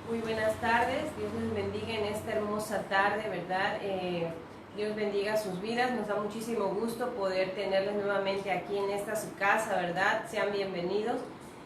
Muy buenas tardes, Dios les bendiga en esta hermosa tarde, ¿verdad? Dios bendiga sus vidas, nos da muchísimo gusto poder tenerlos nuevamente aquí en esta su casa, ¿verdad? Sean bienvenidos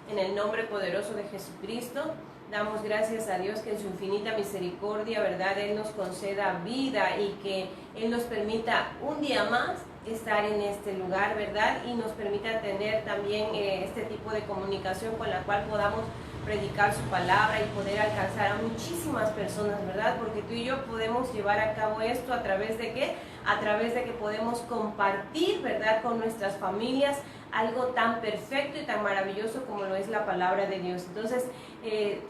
en el nombre poderoso de Jesucristo. Damos gracias a Dios que en su infinita misericordia, ¿verdad? Él nos conceda vida y que Él nos permita un día más estar en este lugar, ¿verdad? Y nos permita tener también este tipo de comunicación con la cual podamos predicar su palabra y poder alcanzar a muchísimas personas, ¿verdad? Porque tú y yo podemos llevar a cabo esto a través de ¿qué? A través de que podemos compartir, ¿verdad? Con nuestras familias algo tan perfecto y tan maravilloso como lo es la palabra de Dios. Entonces,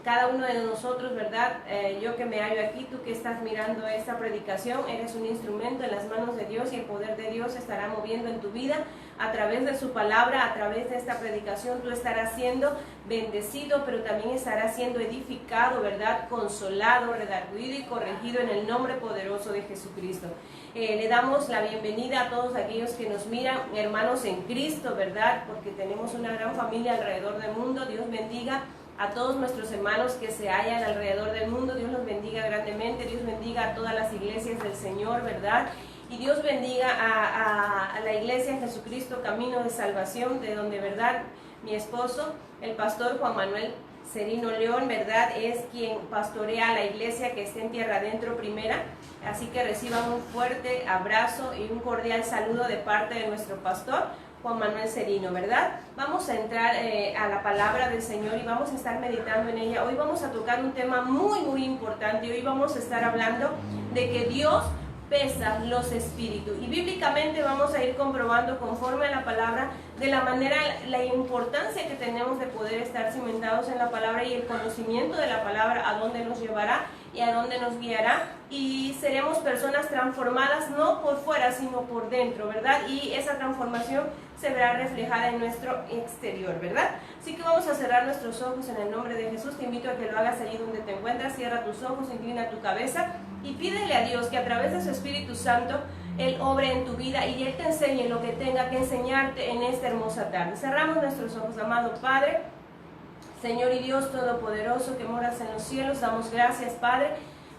cada uno de nosotros, ¿verdad? Yo que me hallo aquí, tú que estás mirando esta predicación, eres un instrumento en las manos de Dios y el poder de Dios se estará moviendo en tu vida a través de su palabra, a través de esta predicación. Tú estarás siendo bendecido, pero también estarás siendo edificado, ¿verdad? Consolado, redarguido y corregido en el nombre poderoso de Jesucristo. Le damos la bienvenida a todos aquellos que nos miran, hermanos en Cristo, ¿verdad? Porque tenemos una gran familia alrededor del mundo. Dios bendiga a todos nuestros hermanos que se hallan alrededor del mundo. Dios los bendiga grandemente. Dios bendiga a todas las iglesias del Señor, ¿verdad? Y Dios bendiga a la iglesia Jesucristo Camino de Salvación, de donde, ¿verdad? Mi esposo, el pastor Juan Manuel Serino León, ¿verdad? Es quien pastorea la iglesia que está en Tierra Adentro Primera. Así que reciban un fuerte abrazo y un cordial saludo de parte de nuestro pastor Juan Manuel Serino, ¿verdad? Vamos a entrar a la palabra del Señor y vamos a estar meditando en ella. Hoy vamos a tocar un tema muy importante. Hoy vamos a estar hablando de que Dios pesa los espíritus, y bíblicamente vamos a ir comprobando conforme a la palabra de la manera, la importancia que tenemos de poder estar cimentados en la palabra y el conocimiento de la palabra, a dónde nos llevará y a dónde nos guiará, y seremos personas transformadas no por fuera sino por dentro, ¿verdad? Y esa transformación se verá reflejada en nuestro exterior, ¿verdad? Así que vamos a cerrar nuestros ojos en el nombre de Jesús. Te invito a que lo hagas allí donde te encuentras. Cierra tus ojos, inclina tu cabeza y pídele a Dios que a través de su Espíritu Santo Él obre en tu vida y Él te enseñe lo que tenga que enseñarte en esta hermosa tarde. Cerramos nuestros ojos, amado Padre, Señor y Dios Todopoderoso que moras en los cielos. Damos gracias, Padre,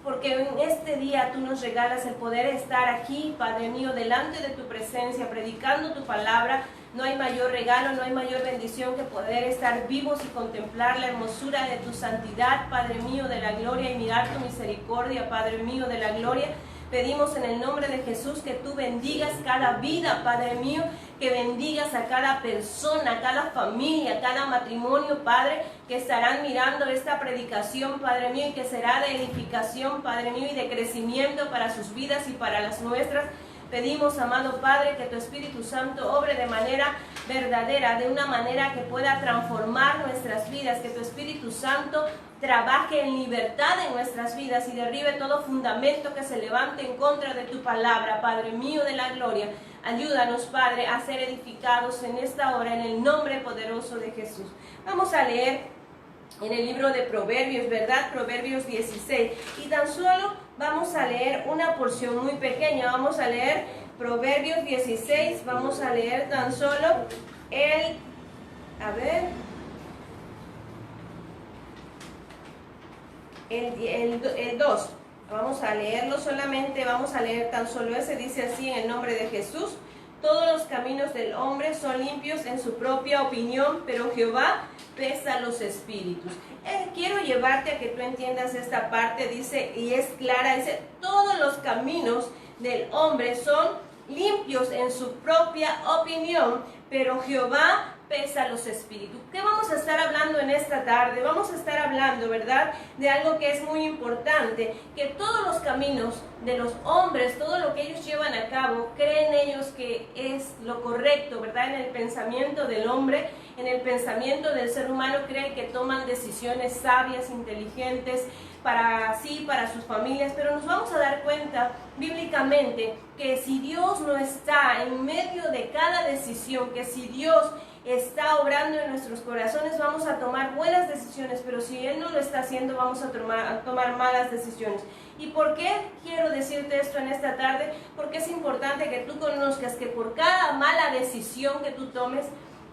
porque en este día tú nos regalas el poder estar aquí, Padre mío, delante de tu presencia, predicando tu palabra. No hay mayor regalo, no hay mayor bendición que poder estar vivos y contemplar la hermosura de tu santidad, Padre mío de la gloria, y mirar tu misericordia, Padre mío de la gloria. Pedimos en el nombre de Jesús que tú bendigas cada vida, Padre mío, que bendigas a cada persona, a cada familia, a cada matrimonio, Padre, que estarán mirando esta predicación, Padre mío, y que será de edificación, Padre mío, y de crecimiento para sus vidas y para las nuestras. Pedimos, amado Padre, que tu Espíritu Santo obre de manera verdadera, de una manera que pueda transformar nuestras vidas, que tu Espíritu Santo trabaje en libertad en nuestras vidas y derribe todo fundamento que se levante en contra de tu palabra, Padre mío de la gloria. Ayúdanos, Padre, a ser edificados en esta hora, en el nombre poderoso de Jesús. Vamos a leer en el libro de Proverbios, ¿verdad? Proverbios 16. Y tan solo vamos a leer una porción muy pequeña. Vamos a leer Proverbios 16. Vamos a leer tan solo el 2. Vamos a leerlo solamente, vamos a leer tan solo ese. Dice así en el nombre de Jesús: todos los caminos del hombre son limpios en su propia opinión, pero Jehová pesa los espíritus. Quiero llevarte a que tú entiendas esta parte, dice, y es clara, dice, todos los caminos del hombre son limpios en su propia opinión, pero Jehová pesa los espíritus. ¿Qué vamos a estar hablando en esta tarde? Vamos a estar hablando, ¿verdad?, de algo que es muy importante, que todos los caminos de los hombres, todo lo que ellos llevan a cabo, creen ellos que es lo correcto, ¿verdad? En el pensamiento del hombre, en el pensamiento del ser humano, creen que toman decisiones sabias, inteligentes, para sí, para sus familias, pero nos vamos a dar cuenta bíblicamente que si Dios no está en medio de cada decisión, que si Dios está obrando en nuestros corazones, vamos a tomar buenas decisiones, pero si Él no lo está haciendo, vamos a tomar malas decisiones. ¿Y por qué quiero decirte esto en esta tarde? Porque es importante que tú conozcas que por cada mala decisión que tú tomes,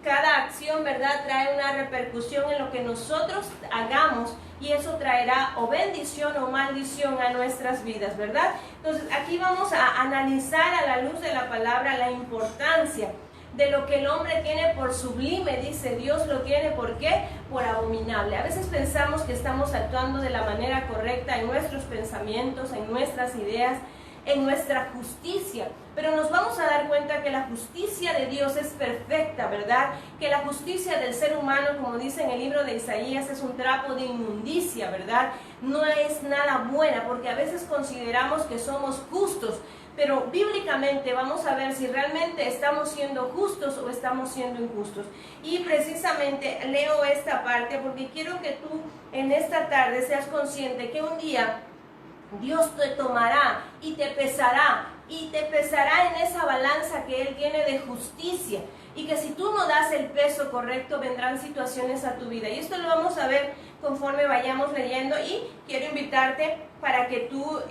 cada acción, ¿verdad?, trae una repercusión en lo que nosotros hagamos y eso traerá o bendición o maldición a nuestras vidas, ¿verdad? Entonces aquí vamos a analizar a la luz de la palabra la importancia de lo que el hombre tiene por sublime, dice Dios lo tiene, ¿por qué? Por abominable. A veces pensamos que estamos actuando de la manera correcta en nuestros pensamientos, en nuestras ideas, en nuestra justicia, pero nos vamos a dar cuenta que la justicia de Dios es perfecta, ¿verdad? Que la justicia del ser humano, como dice en el libro de Isaías, es un trapo de inmundicia, ¿verdad? No es nada buena, porque a veces consideramos que somos justos, pero bíblicamente vamos a ver si realmente estamos siendo justos o estamos siendo injustos. Y precisamente leo esta parte porque quiero que tú en esta tarde seas consciente que un día Dios te tomará y te pesará en esa balanza que Él tiene de justicia, y que si tú no das el peso correcto vendrán situaciones a tu vida, y esto lo vamos a ver conforme vayamos leyendo. Y quiero invitarte para que tú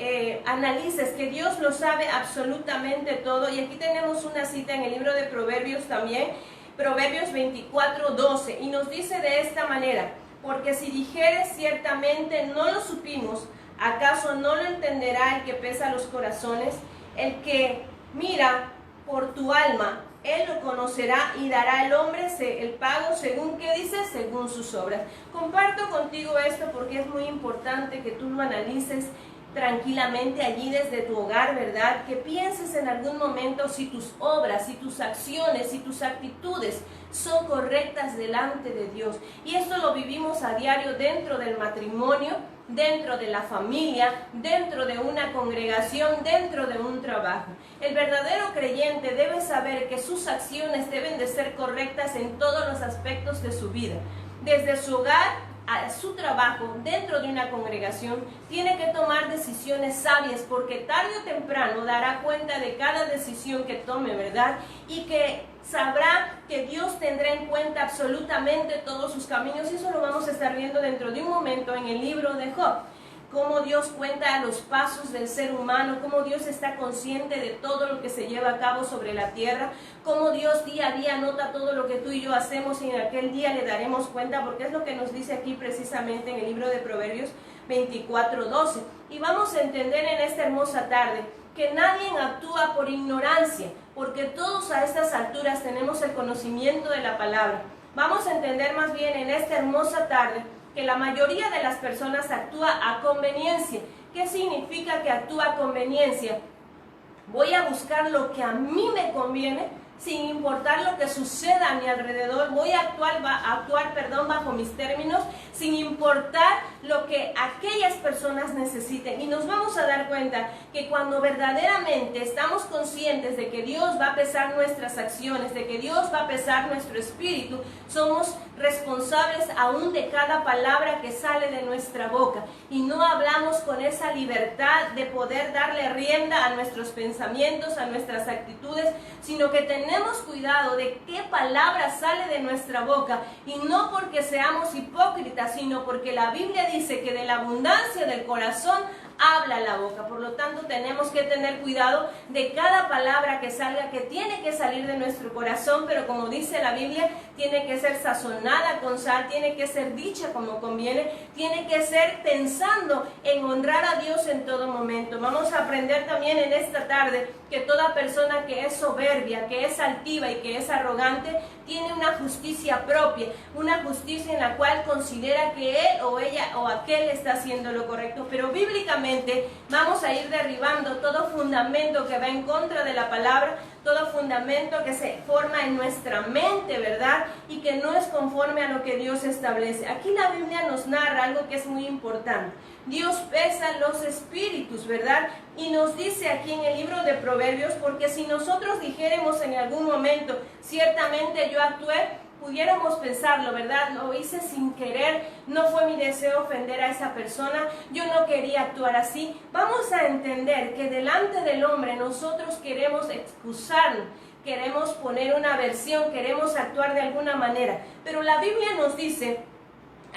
analices que Dios lo sabe absolutamente todo. Y aquí tenemos una cita en el libro de Proverbios también, Proverbios 24:12, y nos dice de esta manera: porque si dijeres ciertamente no lo supimos, ¿acaso no lo entenderá el que pesa los corazones? El que mira por tu alma, él lo conocerá, y dará al hombre el pago según, ¿qué dice? Según sus obras. Comparto contigo esto porque es muy importante que tú lo analices tranquilamente allí desde tu hogar, ¿verdad? Que pienses en algún momento si tus obras, si tus acciones, si tus actitudes son correctas delante de Dios. Y esto lo vivimos a diario dentro del matrimonio, dentro de la familia, dentro de una congregación, dentro de un trabajo. El verdadero creyente debe saber que sus acciones deben de ser correctas en todos los aspectos de su vida, desde su hogar a su trabajo, dentro de una congregación. Tiene que tomar decisiones sabias, porque tarde o temprano dará cuenta de cada decisión que tome, ¿verdad? Y que sabrá que Dios tendrá en cuenta absolutamente todos sus caminos, y eso lo vamos a estar viendo dentro de un momento en el libro de Job. Cómo Dios cuenta los pasos del ser humano, cómo Dios está consciente de todo lo que se lleva a cabo sobre la tierra, cómo Dios día a día nota todo lo que tú y yo hacemos, y en aquel día le daremos cuenta, porque es lo que nos dice aquí precisamente en el libro de Proverbios 24:12. Y vamos a entender en esta hermosa tarde que nadie actúa por ignorancia, porque todos a estas alturas tenemos el conocimiento de la palabra. Vamos a entender más bien en esta hermosa tarde que la mayoría de las personas actúa a conveniencia. ¿Qué significa que actúa a conveniencia? Voy a buscar lo que a mí me conviene, sin importar lo que suceda a mi alrededor. Voy a actuar bajo mis términos, sin importar lo que aquellas personas necesiten. Y nos vamos a dar cuenta que cuando verdaderamente estamos conscientes de que Dios va a pesar nuestras acciones, de que Dios va a pesar nuestro espíritu, somos responsables aún de cada palabra que sale de nuestra boca, y no hablamos con esa libertad de poder darle rienda a nuestros pensamientos, a nuestras actitudes, sino que tenemos cuidado de qué palabra sale de nuestra boca, y no porque seamos hipócritas, sino porque la Biblia dice que de la abundancia del corazón habla la boca. Por lo tanto, tenemos que tener cuidado de cada palabra que salga, que tiene que salir de nuestro corazón, pero como dice la Biblia, tiene que ser sazonada con sal, tiene que ser dicha como conviene, tiene que ser pensando en honrar a Dios en todo momento. Vamos a aprender también en esta tarde que toda persona que es soberbia, que es altiva y que es arrogante, tiene una justicia propia, una justicia en la cual considera que él o ella o aquel está haciendo lo correcto. Pero bíblicamente vamos a ir derribando todo fundamento que va en contra de la palabra, todo fundamento que se forma en nuestra mente, ¿verdad? Y que no es conforme a lo que Dios establece. Aquí la Biblia nos narra algo que es muy importante. Dios pesa los espíritus, ¿verdad? Y nos dice aquí en el libro de Proverbios, porque si nosotros dijéramos en algún momento, ciertamente yo actué, pudiéramos pensarlo, ¿verdad? Lo hice sin querer, no fue mi deseo ofender a esa persona, yo no quería actuar así. Vamos a entender que delante del hombre nosotros queremos excusarnos, queremos poner una versión, queremos actuar de alguna manera, pero la Biblia nos dice: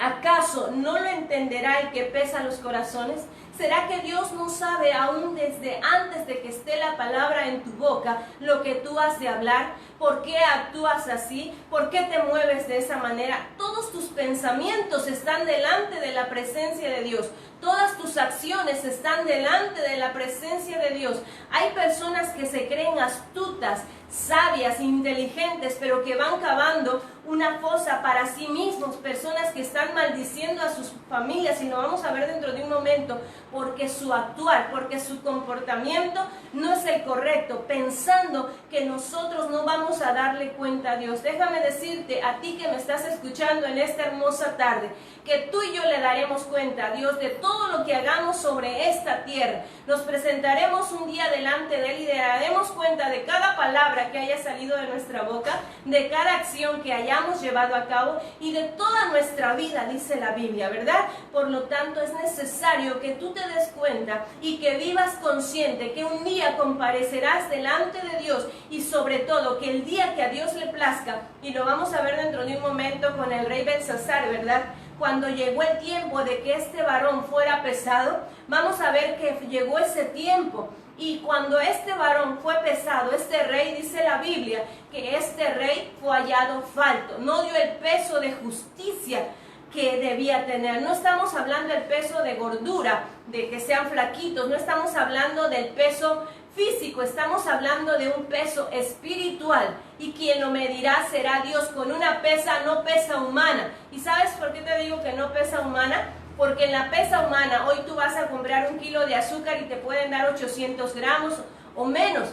¿acaso no lo entenderá el que pesa los corazones? ¿Será que Dios no sabe aún desde antes de que esté la palabra en tu boca lo que tú has de hablar? ¿Por qué actúas así? ¿Por qué te mueves de esa manera? Todos tus pensamientos están delante de la presencia de Dios. Todas tus acciones están delante de la presencia de Dios. Hay personas que se creen astutas, sabias, inteligentes, pero que van cavando una fosa para sí mismos, personas que están maldiciendo a sus familias, y lo vamos a ver dentro de un momento, porque su actuar, porque su comportamiento no es el correcto, pensando que nosotros no vamos a darle cuenta a Dios. Déjame decirte, a ti que me estás escuchando en esta hermosa tarde, que tú y yo le daremos cuenta a Dios de todo lo que hagamos sobre esta tierra. Nos presentaremos un día delante de Él y le daremos cuenta de cada palabra que haya salido de nuestra boca, de cada acción que hayamos llevado a cabo y de toda nuestra vida, dice la Biblia, ¿verdad? Por lo tanto, es necesario que tú te des cuenta y que vivas consciente que un día comparecerás delante de Dios, y sobre todo que el día que a Dios le plazca, y lo vamos a ver dentro de un momento con el rey Belsasar, ¿verdad? Cuando llegó el tiempo de que este varón fuera pesado, vamos a ver que llegó ese tiempo. Y cuando este varón fue pesado, este rey, dice la Biblia, que este rey fue hallado falto. No dio el peso de justicia que debía tener. No estamos hablando del peso de gordura, de que sean flaquitos. No estamos hablando del peso físico, estamos hablando de un peso espiritual, y quien lo medirá será Dios con una pesa, no pesa humana. ¿Y sabes por qué te digo que no pesa humana? Porque en la pesa humana hoy tú vas a comprar 1 kilo de azúcar y te pueden dar 800 gramos o menos.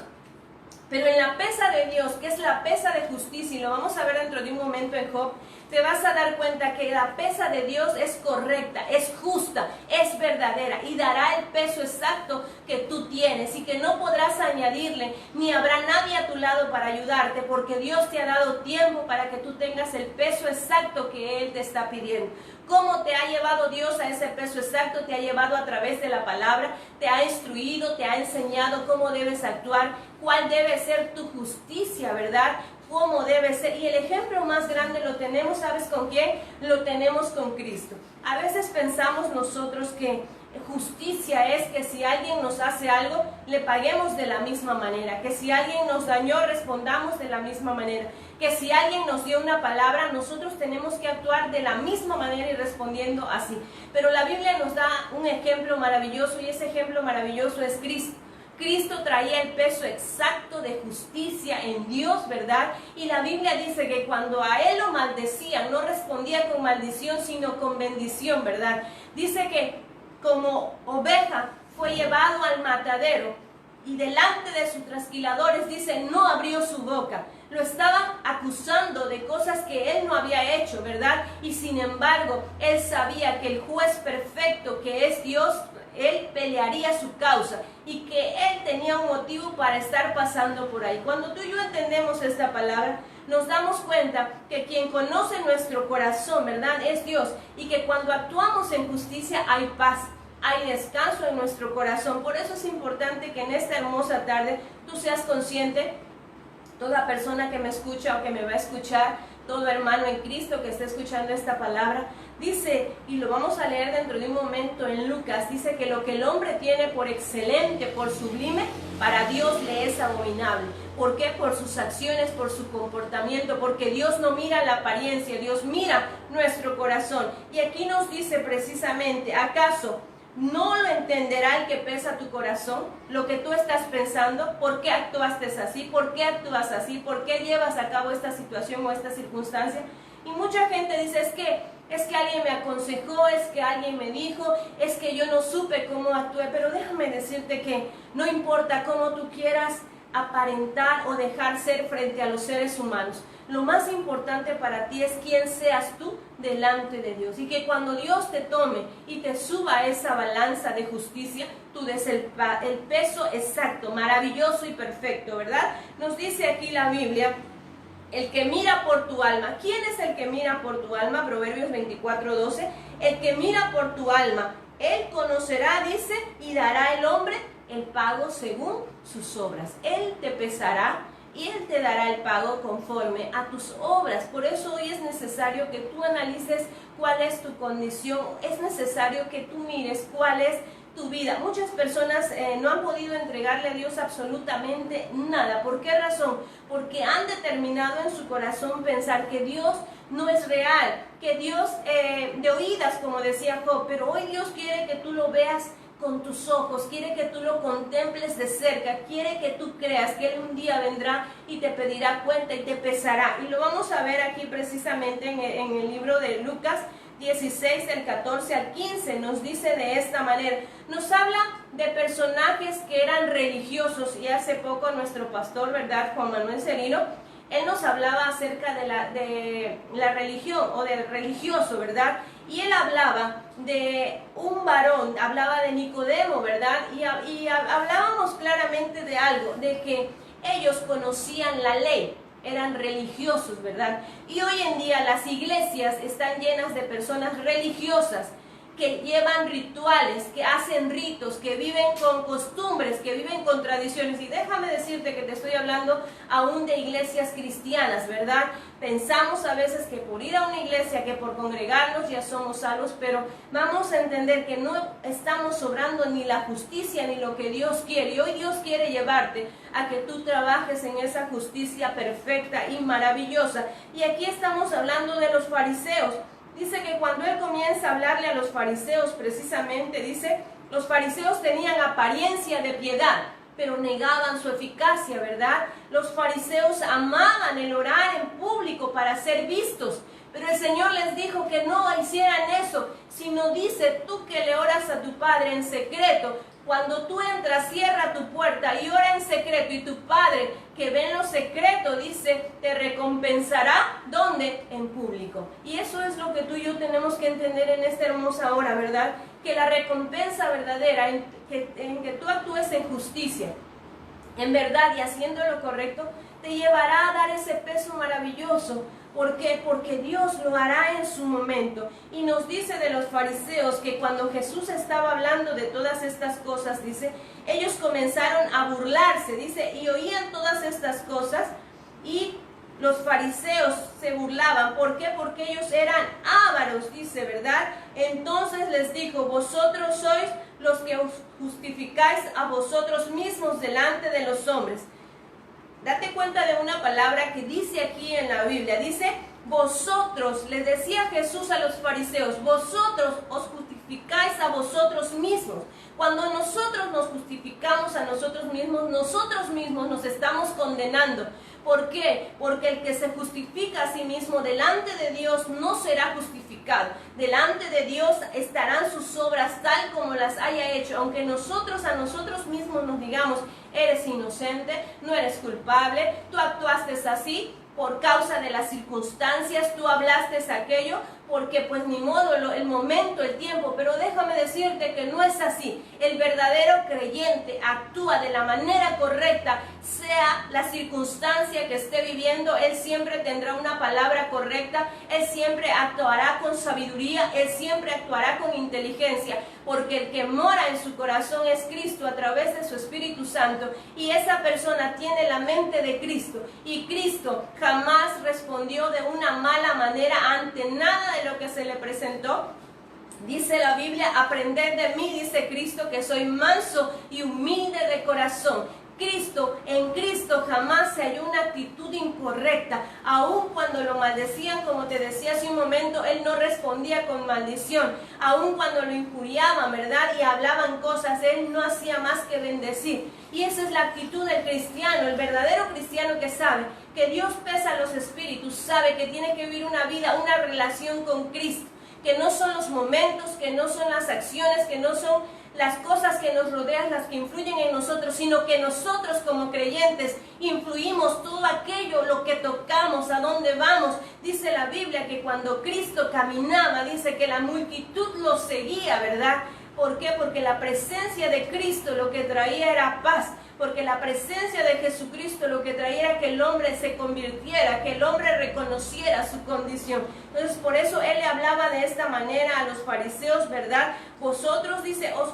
Pero en la pesa de Dios, que es la pesa de justicia, y lo vamos a ver dentro de un momento en Job, te vas a dar cuenta que la pesa de Dios es correcta, es justa, es verdadera, y dará el peso exacto que tú tienes, y que no podrás añadirle, ni habrá nadie a tu lado para ayudarte, porque Dios te ha dado tiempo para que tú tengas el peso exacto que Él te está pidiendo. ¿Cómo te ha llevado Dios a ese peso exacto? Te ha llevado a través de la palabra, te ha instruido, te ha enseñado cómo debes actuar, cuál debe ser tu justicia, ¿verdad? Cómo debe ser. Y el ejemplo más grande lo tenemos, ¿sabes con quién? Lo tenemos con Cristo. A veces pensamos nosotros que justicia es que si alguien nos hace algo, le paguemos de la misma manera, que si alguien nos dañó, respondamos de la misma manera, que si alguien nos dio una palabra, nosotros tenemos que actuar de la misma manera y respondiendo así. Pero la Biblia nos da un ejemplo maravilloso, y ese ejemplo maravilloso es Cristo. Cristo traía el peso exacto de justicia en Dios, ¿verdad? Y la Biblia dice que cuando a Él lo maldecían, no respondía con maldición, sino con bendición, ¿verdad? Dice que como oveja fue llevado al matadero, y delante de sus trasquiladores, dice, no abrió su boca. Lo estaban acusando de cosas que Él no había hecho, ¿verdad? Y sin embargo, Él sabía que el juez perfecto, que es Dios, Él pelearía su causa, y que Él tenía un motivo para estar pasando por ahí. Cuando tú y yo entendemos esta palabra, nos damos cuenta que quien conoce nuestro corazón, ¿verdad?, es Dios, y que cuando actuamos en justicia hay paz, hay descanso en nuestro corazón. Por eso es importante que en esta hermosa tarde tú seas consciente, toda persona que me escucha o que me va a escuchar, todo hermano en Cristo que esté escuchando esta palabra, dice, y lo vamos a leer dentro de un momento en Lucas, dice que lo que el hombre tiene por excelente, por sublime, para Dios le es abominable. ¿Por qué? Por sus acciones, por su comportamiento, porque Dios no mira la apariencia, Dios mira nuestro corazón. Y aquí nos dice precisamente, ¿acaso no lo entenderá el que pesa tu corazón? Lo que tú estás pensando, ¿por qué actuaste así? ¿Por qué actúas así? ¿Por qué llevas a cabo esta situación o esta circunstancia? Y mucha gente dice, es que alguien me aconsejó, es que alguien me dijo, es que yo no supe cómo actué. Pero déjame decirte que no importa cómo tú quieras aparentar o dejar ser frente a los seres humanos. Lo más importante para ti es quién seas tú delante de Dios, y que cuando Dios te tome y te suba a esa balanza de justicia, tú des el peso exacto, maravilloso y perfecto, ¿verdad? Nos dice aquí la Biblia, el que mira por tu alma. ¿Quién es el que mira por tu alma? Proverbios 24:12. El que mira por tu alma, Él conocerá, dice, y dará el hombre el pago según sus obras. Él te pesará y Él te dará el pago conforme a tus obras. Por eso hoy es necesario que tú analices cuál es tu condición. Es necesario que tú mires cuál es tu vida. Muchas personas no han podido entregarle a Dios absolutamente nada. ¿Por qué razón? Porque han determinado en su corazón pensar que Dios no es real, que Dios de oídas, como decía Job, pero hoy Dios quiere que tú lo veas con tus ojos, quiere que tú lo contemples de cerca, quiere que tú creas que Él un día vendrá y te pedirá cuenta y te pesará. Y lo vamos a ver aquí precisamente en el libro de Lucas 16, del 14 al 15, nos dice de esta manera. Nos habla de personajes que eran religiosos, y hace poco nuestro pastor, ¿verdad?, Juan Manuel Serino, él nos hablaba acerca de la religión o del religioso, ¿verdad? Y él hablaba de un varón, hablaba de Nicodemo, ¿verdad? Y hablábamos claramente de algo, de que ellos conocían la ley, eran religiosos, ¿verdad? Y hoy en día las iglesias están llenas de personas religiosas que llevan rituales, que hacen ritos, que viven con costumbres, que viven con tradiciones. Y déjame decirte que te estoy hablando aún de iglesias cristianas, ¿verdad? Pensamos a veces que por ir a una iglesia, que por congregarnos ya somos salvos, pero vamos a entender que no estamos obrando ni la justicia ni lo que Dios quiere. Y hoy Dios quiere llevarte a que tú trabajes en esa justicia perfecta y maravillosa. Y aquí estamos hablando de los fariseos. Dice que cuando él comienza a hablarle a los fariseos, precisamente dice, los fariseos tenían apariencia de piedad, pero negaban su eficacia, ¿verdad? Los fariseos amaban el orar en público para ser vistos, pero el Señor les dijo que no hicieran eso, sino dice, tú que le oras a tu Padre en secreto, cuando tú entras, cierra tu puerta y ora en secreto, y tu Padre que ve en lo secreto, dice, te recompensará, ¿dónde? En público. Y eso es lo que tú y yo tenemos que entender en esta hermosa hora, ¿verdad? Que la recompensa verdadera en que tú actúes en justicia, en verdad y haciendo lo correcto, te llevará a dar ese peso maravilloso. ¿Por qué? Porque Dios lo hará en su momento. Y nos dice de los fariseos que cuando Jesús estaba hablando de todas estas cosas, dice, ellos comenzaron a burlarse, dice, y oían todas estas cosas, y los fariseos se burlaban. ¿Por qué? Porque ellos eran ávaros, dice, ¿verdad? Entonces les dijo, vosotros sois los que os justificáis a vosotros mismos delante de los hombres. Date cuenta de una palabra que dice aquí en la Biblia. Dice, vosotros, les decía Jesús a los fariseos, vosotros os justificáis a vosotros mismos. Cuando nosotros nos justificamos a nosotros mismos nos estamos condenando. ¿Por qué? Porque el que se justifica a sí mismo delante de Dios no será justificado. Delante de Dios estarán sus obras tal como las haya hecho. Aunque nosotros a nosotros mismos nos digamos, eres inocente, no eres culpable, tú actuaste así por causa de las circunstancias, tú hablaste aquello, porque pues ni modo, el momento, el tiempo. Pero déjame decirte que no es así. El verdadero creyente actúa de la manera correcta, sea la circunstancia que esté viviendo. Él siempre tendrá una palabra correcta, él siempre actuará con sabiduría, él siempre actuará con inteligencia, porque el que mora en su corazón es Cristo a través de su Espíritu Santo, y esa persona tiene la mente de Cristo, y Cristo jamás respondió de una mala manera ante nada de lo que se le presentó. Dice la Biblia, aprended de mí, dice Cristo, que soy manso y humilde de corazón. En Cristo jamás se halló una actitud incorrecta. Aun cuando lo maldecían, como te decía hace un momento, Él no respondía con maldición. Aun cuando lo injuriaban, ¿verdad?, y hablaban cosas, Él no hacía más que bendecir. Y esa es la actitud del cristiano, el verdadero cristiano, que sabe que Dios pesa los espíritus, sabe que tiene que vivir una vida, una relación con Cristo, que no son los momentos, que no son las acciones, que no son las cosas que nos rodean las que influyen en nosotros, sino que nosotros como creyentes influimos todo aquello, lo que tocamos, a dónde vamos. Dice la Biblia que cuando Cristo caminaba, dice que la multitud lo seguía, ¿verdad? ¿Por qué? Porque la presencia de Cristo lo que traía era paz. Porque la presencia de Jesucristo lo que traía era que el hombre se convirtiera, que el hombre reconociera su condición. Entonces, por eso Él le hablaba de esta manera a los fariseos, ¿verdad? Vosotros, dice, os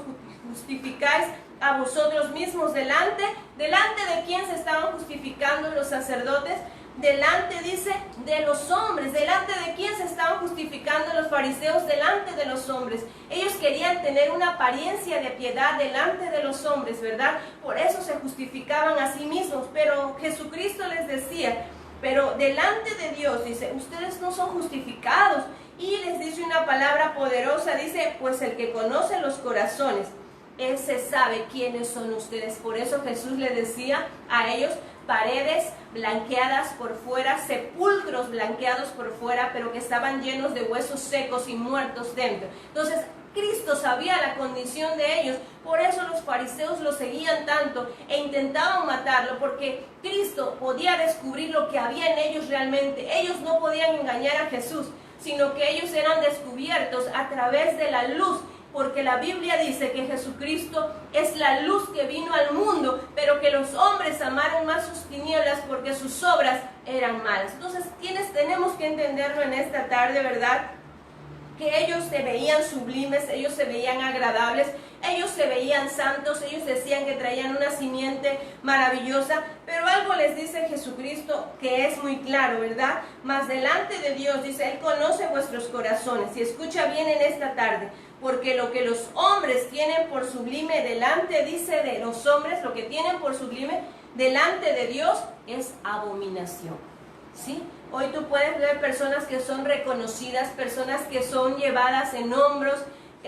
justificáis a vosotros mismos delante de quién se estaban justificando los sacerdotes. delante, dice, de los hombres. ¿Delante de quién se estaban justificando los fariseos? Delante de los hombres. Ellos querían tener una apariencia de piedad delante de los hombres, ¿verdad? Por eso se justificaban a sí mismos. Pero Jesucristo les decía, pero delante de Dios, dice, ustedes no son justificados. Y les dice una palabra poderosa, dice, pues el que conoce los corazones, ese sabe quiénes son ustedes. Por eso Jesús les decía a ellos, paredes blanqueadas por fuera, sepulcros blanqueados por fuera, pero que estaban llenos de huesos secos y muertos dentro. Entonces, Cristo sabía la condición de ellos, por eso los fariseos lo seguían tanto e intentaban matarlo, porque Cristo podía descubrir lo que había en ellos realmente. Ellos no podían engañar a Jesús, sino que ellos eran descubiertos a través de la luz, porque la Biblia dice que Jesucristo es la luz que vino al mundo, pero que los hombres amaron más sus tinieblas porque sus obras eran malas. Entonces, tenemos que entenderlo en esta tarde, ¿verdad? Que ellos se veían sublimes, ellos se veían agradables, ellos se veían santos, ellos decían que traían una simiente maravillosa, pero algo les dice Jesucristo que es muy claro, ¿verdad? Mas delante de Dios, dice, Él conoce vuestros corazones. Y escucha bien en esta tarde, porque lo que los hombres tienen por sublime delante, dice, de los hombres, lo que tienen por sublime delante de Dios es abominación, ¿sí? Hoy tú puedes ver personas que son reconocidas, personas que son llevadas en hombros,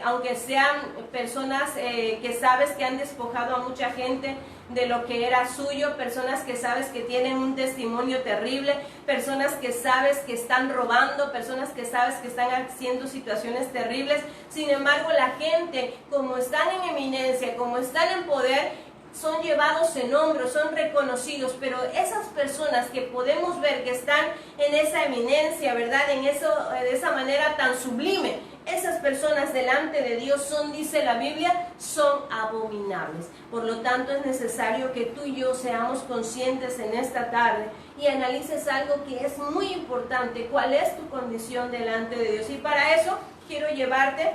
aunque sean personas que sabes que han despojado a mucha gente de lo que era suyo, personas que sabes que tienen un testimonio terrible, personas que sabes que están robando, personas que sabes que están haciendo situaciones terribles. Sin embargo, la gente, como están en eminencia, como están en poder, son llevados en hombros, son reconocidos, pero esas personas que podemos ver que están en esa eminencia, ¿verdad? De esa manera tan sublime, esas personas delante de Dios son, dice la Biblia, son abominables. Por lo tanto, es necesario que tú y yo seamos conscientes en esta tarde y analices algo que es muy importante, cuál es tu condición delante de Dios. Y para eso quiero llevarte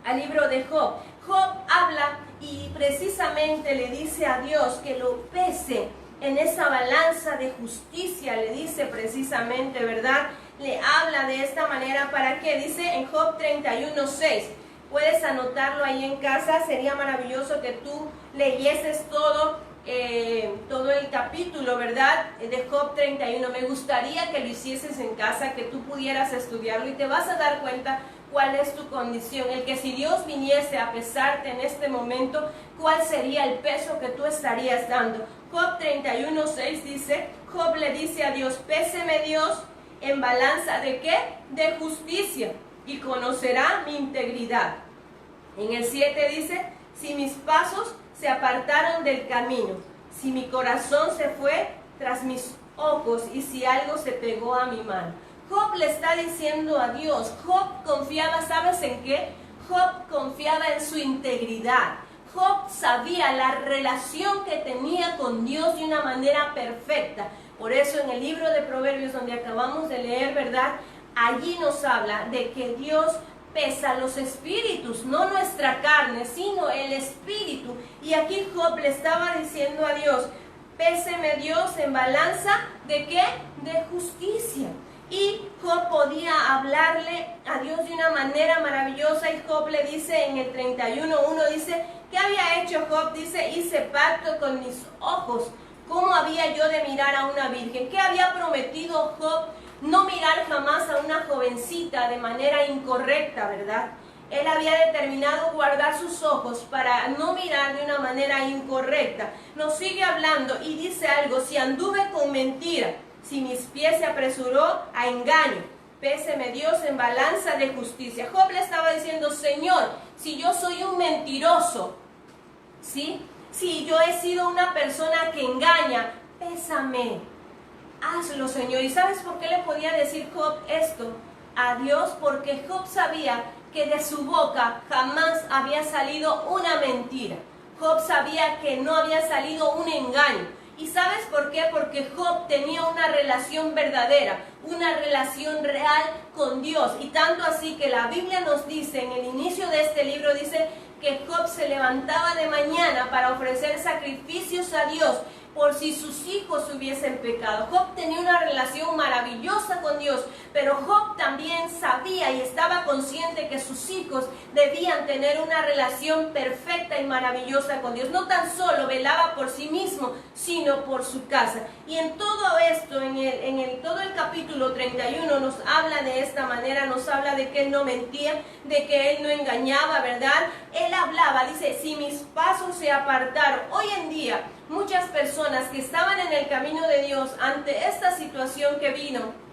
al libro de Job. Job habla y precisamente le dice a Dios que lo pese en esa balanza de justicia, le dice precisamente, ¿verdad? Le habla de esta manera, ¿para qué? Dice en Job 31:6, puedes anotarlo ahí en casa, sería maravilloso que tú leyeses todo el capítulo, ¿verdad? De Job 31, me gustaría que lo hicieses en casa, que tú pudieras estudiarlo y te vas a dar cuenta cuál es tu condición, el que si Dios viniese a pesarte en este momento, cuál sería el peso que tú estarías dando. Job 31:6 dice, Job le dice a Dios, péseme Dios en balanza ¿de qué? De justicia, y conocerá mi integridad. En el 7 dice, si mis pasos se apartaron del camino, si mi corazón se fue tras mis ojos y si algo se pegó a mi mano. Job le está diciendo a Dios, Job confiaba, ¿sabes en qué? Job confiaba en su integridad. Job sabía la relación que tenía con Dios de una manera perfecta. Por eso en el libro de Proverbios, donde acabamos de leer, ¿verdad? Allí nos habla de que Dios pesa los espíritus, no nuestra carne, sino el espíritu. Y aquí Job le estaba diciendo a Dios, péseme Dios en balanza, ¿de qué? De justicia. Y Job podía hablarle a Dios de una manera maravillosa, y Job le dice en el 31:1, dice, ¿qué había hecho Job? Dice, hice pacto con mis ojos. ¿Cómo había yo de mirar a una virgen? ¿Qué había prometido Job? No mirar jamás a una jovencita de manera incorrecta, ¿verdad? Él había determinado guardar sus ojos para no mirar de una manera incorrecta. Nos sigue hablando y dice algo, si anduve con mentira, si mis pies se apresuró a engaño, péseme Dios en balanza de justicia. Job le estaba diciendo, Señor, si yo soy un mentiroso, ¿sí? Si yo he sido una persona que engaña, pésame, hazlo, Señor. ¿Y sabes por qué le podía decir Job esto a Dios? Porque Job sabía que de su boca jamás había salido una mentira. Job sabía que no había salido un engaño. ¿Y sabes por qué? Porque Job tenía una relación verdadera, una relación real con Dios. Y tanto así que la Biblia nos dice, en el inicio de este libro, dice que Job se levantaba de mañana para ofrecer sacrificios a Dios. por si sus hijos hubiesen pecado. Job tenía una relación maravillosa con Dios, pero Job también sabía y estaba consciente que sus hijos debían tener una relación perfecta y maravillosa con Dios. No tan solo velaba por sí mismo, sino por su casa. Y en todo esto, todo el capítulo 31 nos habla de esta manera, nos habla de que él no mentía, de que él no engañaba, ¿verdad? Él hablaba, dice, si mis pasos se apartaron. Hoy en día, muchas personas que estaban en el camino de Dios ante esta situación que vino,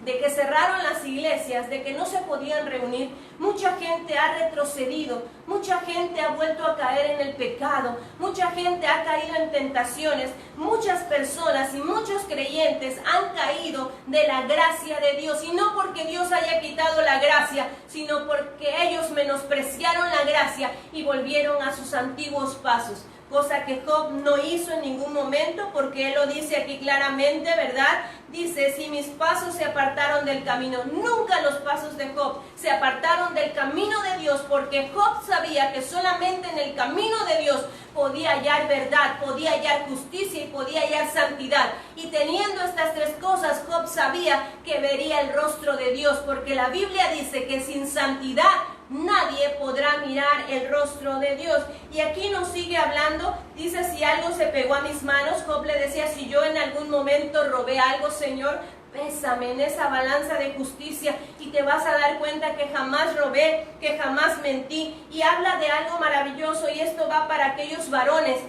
de que cerraron las iglesias, de que no se podían reunir, mucha gente ha retrocedido, mucha gente ha vuelto a caer en el pecado, mucha gente ha caído en tentaciones, muchas personas y muchos creyentes han caído de la gracia de Dios, y no porque Dios haya quitado la gracia, sino porque ellos menospreciaron la gracia y volvieron a sus antiguos pasos. Cosa que Job no hizo en ningún momento, porque él lo dice aquí claramente, ¿verdad? Dice, si mis pasos se apartaron del camino. Nunca los pasos de Job se apartaron del camino de Dios, porque Job sabía que solamente en el camino de Dios podía hallar verdad, podía hallar justicia y podía hallar santidad. Y teniendo estas tres cosas, Job sabía que vería el rostro de Dios, porque la Biblia dice que sin santidad nadie podrá mirar el rostro de Dios. Y aquí nos sigue hablando, dice, si algo se pegó a mis manos, Job le decía, si yo en algún momento robé algo, Señor, pésame en esa balanza de justicia y te vas a dar cuenta que jamás robé, que jamás mentí. Y habla de algo maravilloso, y esto va para aquellos varones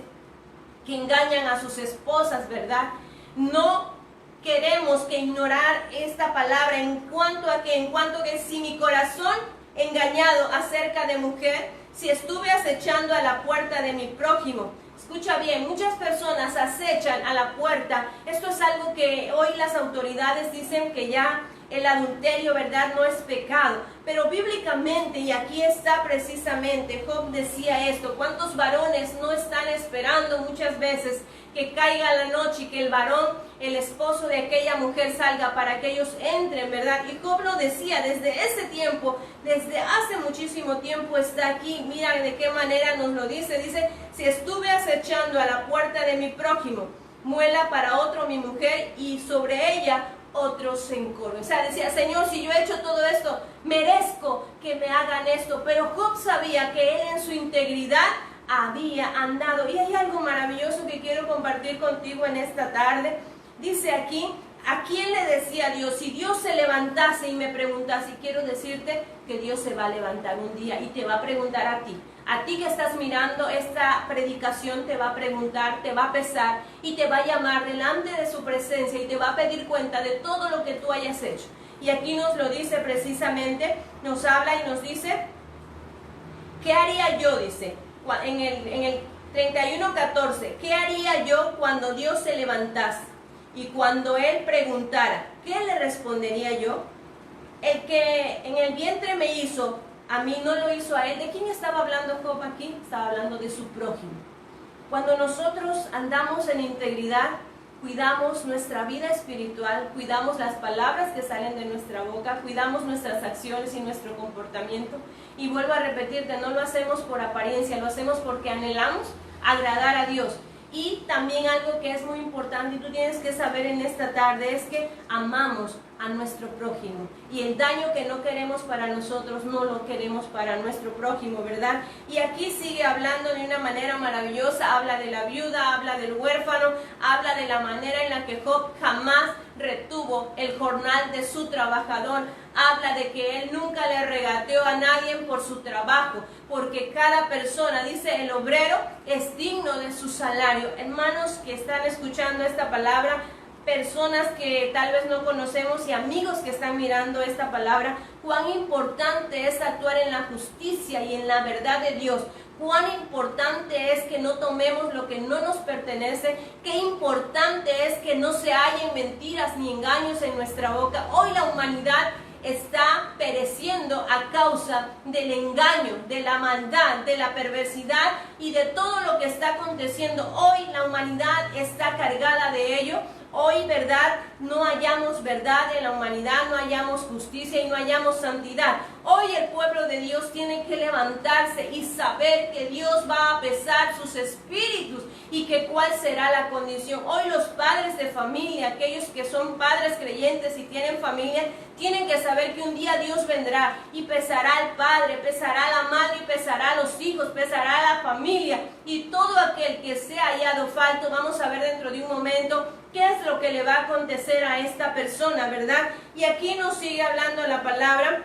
que engañan a sus esposas, ¿verdad? No queremos que ignorar esta palabra en cuanto a que si mi corazón engañado acerca de mujer, si estuve acechando a la puerta de mi prójimo. Escucha bien, muchas personas acechan a la puerta. Esto es algo que hoy las autoridades dicen que ya el adulterio, ¿verdad?, no es pecado. Pero bíblicamente, y aquí está precisamente, Job decía esto, ¿cuántos varones no están esperando muchas veces que caiga la noche y que el varón, el esposo de aquella mujer salga para que ellos entren, ¿verdad? Y Job lo decía desde ese tiempo, desde hace muchísimo tiempo está aquí. Mira de qué manera nos lo dice. Dice, si estuve acechando a la puerta de mi prójimo, muela para otro mi mujer y sobre ella otros se encorven. O sea, decía, Señor, si yo he hecho todo esto, merezco que me hagan esto. Pero Job sabía que él en su integridad había andado. Y hay algo maravilloso que quiero compartir contigo en esta tarde. Dice aquí, ¿a quién le decía Dios? Si Dios se levantase y me preguntase, y quiero decirte que Dios se va a levantar un día y te va a preguntar a ti. A ti que estás mirando esta predicación, te va a preguntar, te va a pesar y te va a llamar delante de su presencia y te va a pedir cuenta de todo lo que tú hayas hecho. Y aquí nos lo dice precisamente, nos habla y nos dice, ¿qué haría yo? Dice, en el 31:14, ¿qué haría yo cuando Dios se levantase? Y cuando Él preguntara, ¿qué le respondería yo? El que en el vientre me hizo, a mí no lo hizo a él. ¿De quién estaba hablando Job aquí? Estaba hablando de su prójimo. Cuando nosotros andamos en integridad, cuidamos nuestra vida espiritual, cuidamos las palabras que salen de nuestra boca, cuidamos nuestras acciones y nuestro comportamiento. Y vuelvo a repetirte, no lo hacemos por apariencia, lo hacemos porque anhelamos agradar a Dios. Y también algo que es muy importante y tú tienes que saber en esta tarde es que amamos a nuestro prójimo. Y el daño que no queremos para nosotros, no lo queremos para nuestro prójimo, ¿verdad? Y aquí sigue hablando de una manera maravillosa, habla de la viuda, habla del huérfano, habla de la manera en la que Job jamás retuvo el jornal de su trabajador, habla de que él nunca le regateó a nadie por su trabajo, porque cada persona, dice, el obrero es digno de su salario. Hermanos que están escuchando esta palabra, personas que tal vez no conocemos y amigos que están mirando esta palabra, cuán importante es actuar en la justicia y en la verdad de Dios. Cuán importante es que no tomemos lo que no nos pertenece. Qué importante es que no se hallen mentiras ni engaños en nuestra boca. Hoy la humanidad está pereciendo a causa del engaño, de la maldad, de la perversidad y de todo lo que está aconteciendo. Hoy la humanidad está cargada de ello. Hoy, ¿verdad?, no hallamos verdad en la humanidad, no hallamos justicia y no hallamos santidad. Hoy el pueblo de Dios tiene que levantarse y saber que Dios va a pesar sus espíritus y que cuál será la condición. Hoy los padres de familia, aquellos que son padres creyentes y tienen familia, tienen que saber que un día Dios vendrá y pesará al padre, pesará a la madre y pesará a los hijos, pesará a la familia y todo aquel que sea hallado falto. Vamos a ver dentro de un momento qué es lo que le va a acontecer a esta persona, ¿verdad? Y aquí nos sigue hablando la palabra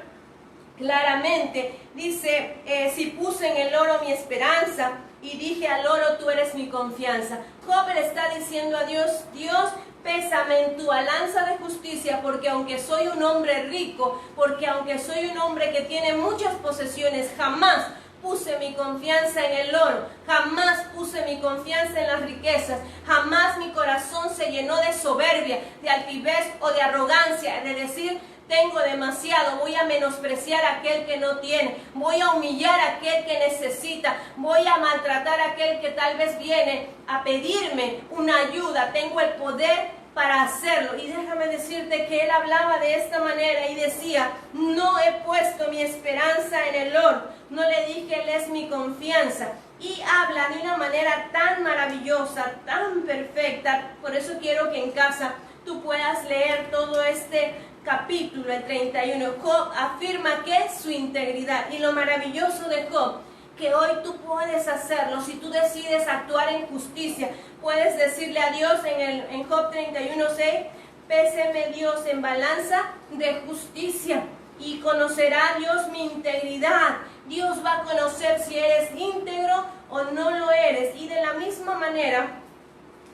claramente. Dice, si puse en el oro mi esperanza y dije al oro, tú eres mi confianza. Job le está diciendo a Dios, Dios, pésame en tu balanza de justicia, porque aunque soy un hombre rico, porque aunque soy un hombre que tiene muchas posesiones, jamás puse mi confianza en el oro, jamás puse mi confianza en las riquezas, jamás mi corazón se llenó de soberbia, de altivez o de arrogancia, de decir, tengo demasiado, voy a menospreciar a aquel que no tiene, voy a humillar a aquel que necesita, voy a maltratar a aquel que tal vez viene a pedirme una ayuda, tengo el poder para hacerlo. Y déjame decirte que él hablaba de esta manera y decía, no he puesto mi esperanza en el oro, no le dije, él es mi confianza. Y habla de una manera tan maravillosa, tan perfecta. Por eso quiero que en casa tú puedas leer todo este capítulo, el 31. Job afirma que es su integridad. Y lo maravilloso de Job, que hoy tú puedes hacerlo, si tú decides actuar en justicia, puedes decirle a Dios en Job 31:6, péseme Dios en balanza de justicia y conocerá Dios mi integridad. Dios va a conocer si eres íntegro o no lo eres. Y de la misma manera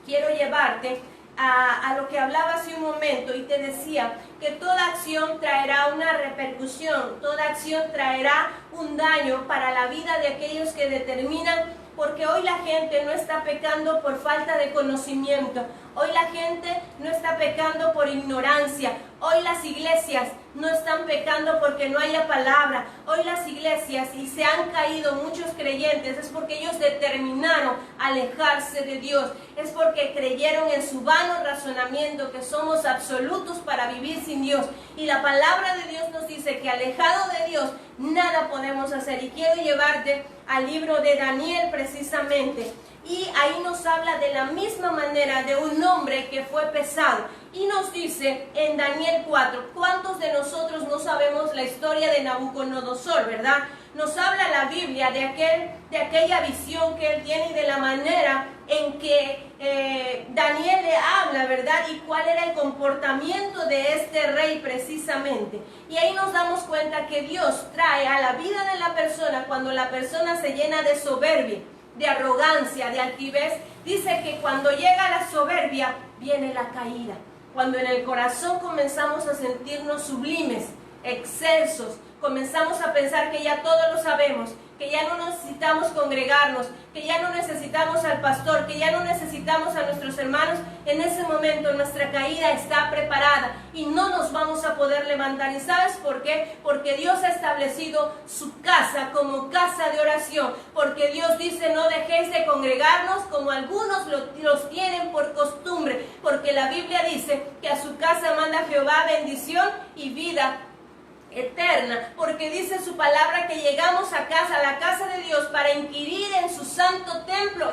quiero llevarte a lo que hablaba hace un momento y te decía que toda acción traerá una repercusión, toda acción traerá un daño para la vida de aquellos que determinan, porque hoy la gente no está pecando por falta de conocimiento, hoy la gente no está pecando por ignorancia, hoy las iglesias no están pecando porque no haya palabra, hoy las iglesias, y se han caído muchos creyentes, es porque ellos determinaron alejarse de Dios, es porque creyeron en su vano razonamiento que somos absolutos para vivir sin Dios, y la palabra de Dios nos dice que alejado de Dios nada podemos hacer. Y quiero llevarte al libro de Daniel precisamente, y ahí nos habla de la misma manera de un hombre que fue pesado, y nos dice en Daniel 4, ¿cuántos de nosotros no sabemos la historia de Nabucodonosor, verdad? Nos habla la Biblia de aquella visión que él tiene y de la manera en que Daniel le habla, ¿verdad? Y cuál era el comportamiento de este rey precisamente. Y ahí nos damos cuenta que Dios trae a la vida de la persona cuando la persona se llena de soberbia, de arrogancia, de altivez. Dice que cuando llega la soberbia, viene la caída. Cuando en el corazón comenzamos a sentirnos sublimes, excelsos, comenzamos a pensar que ya todo lo sabemos, que ya no necesitamos congregarnos, que ya no necesitamos al pastor, que ya no necesitamos a nuestros hermanos, en ese momento nuestra caída está preparada y no nos vamos a poder levantar. ¿Y sabes por qué? Porque Dios ha establecido su casa como casa de oración, porque Dios dice, no dejéis de congregarnos como algunos los tienen por costumbre, porque la Biblia dice que a su casa manda Jehová bendición y vida eterna, porque dice su palabra que llegamos a la casa de Dios para inquirir en su santo templo,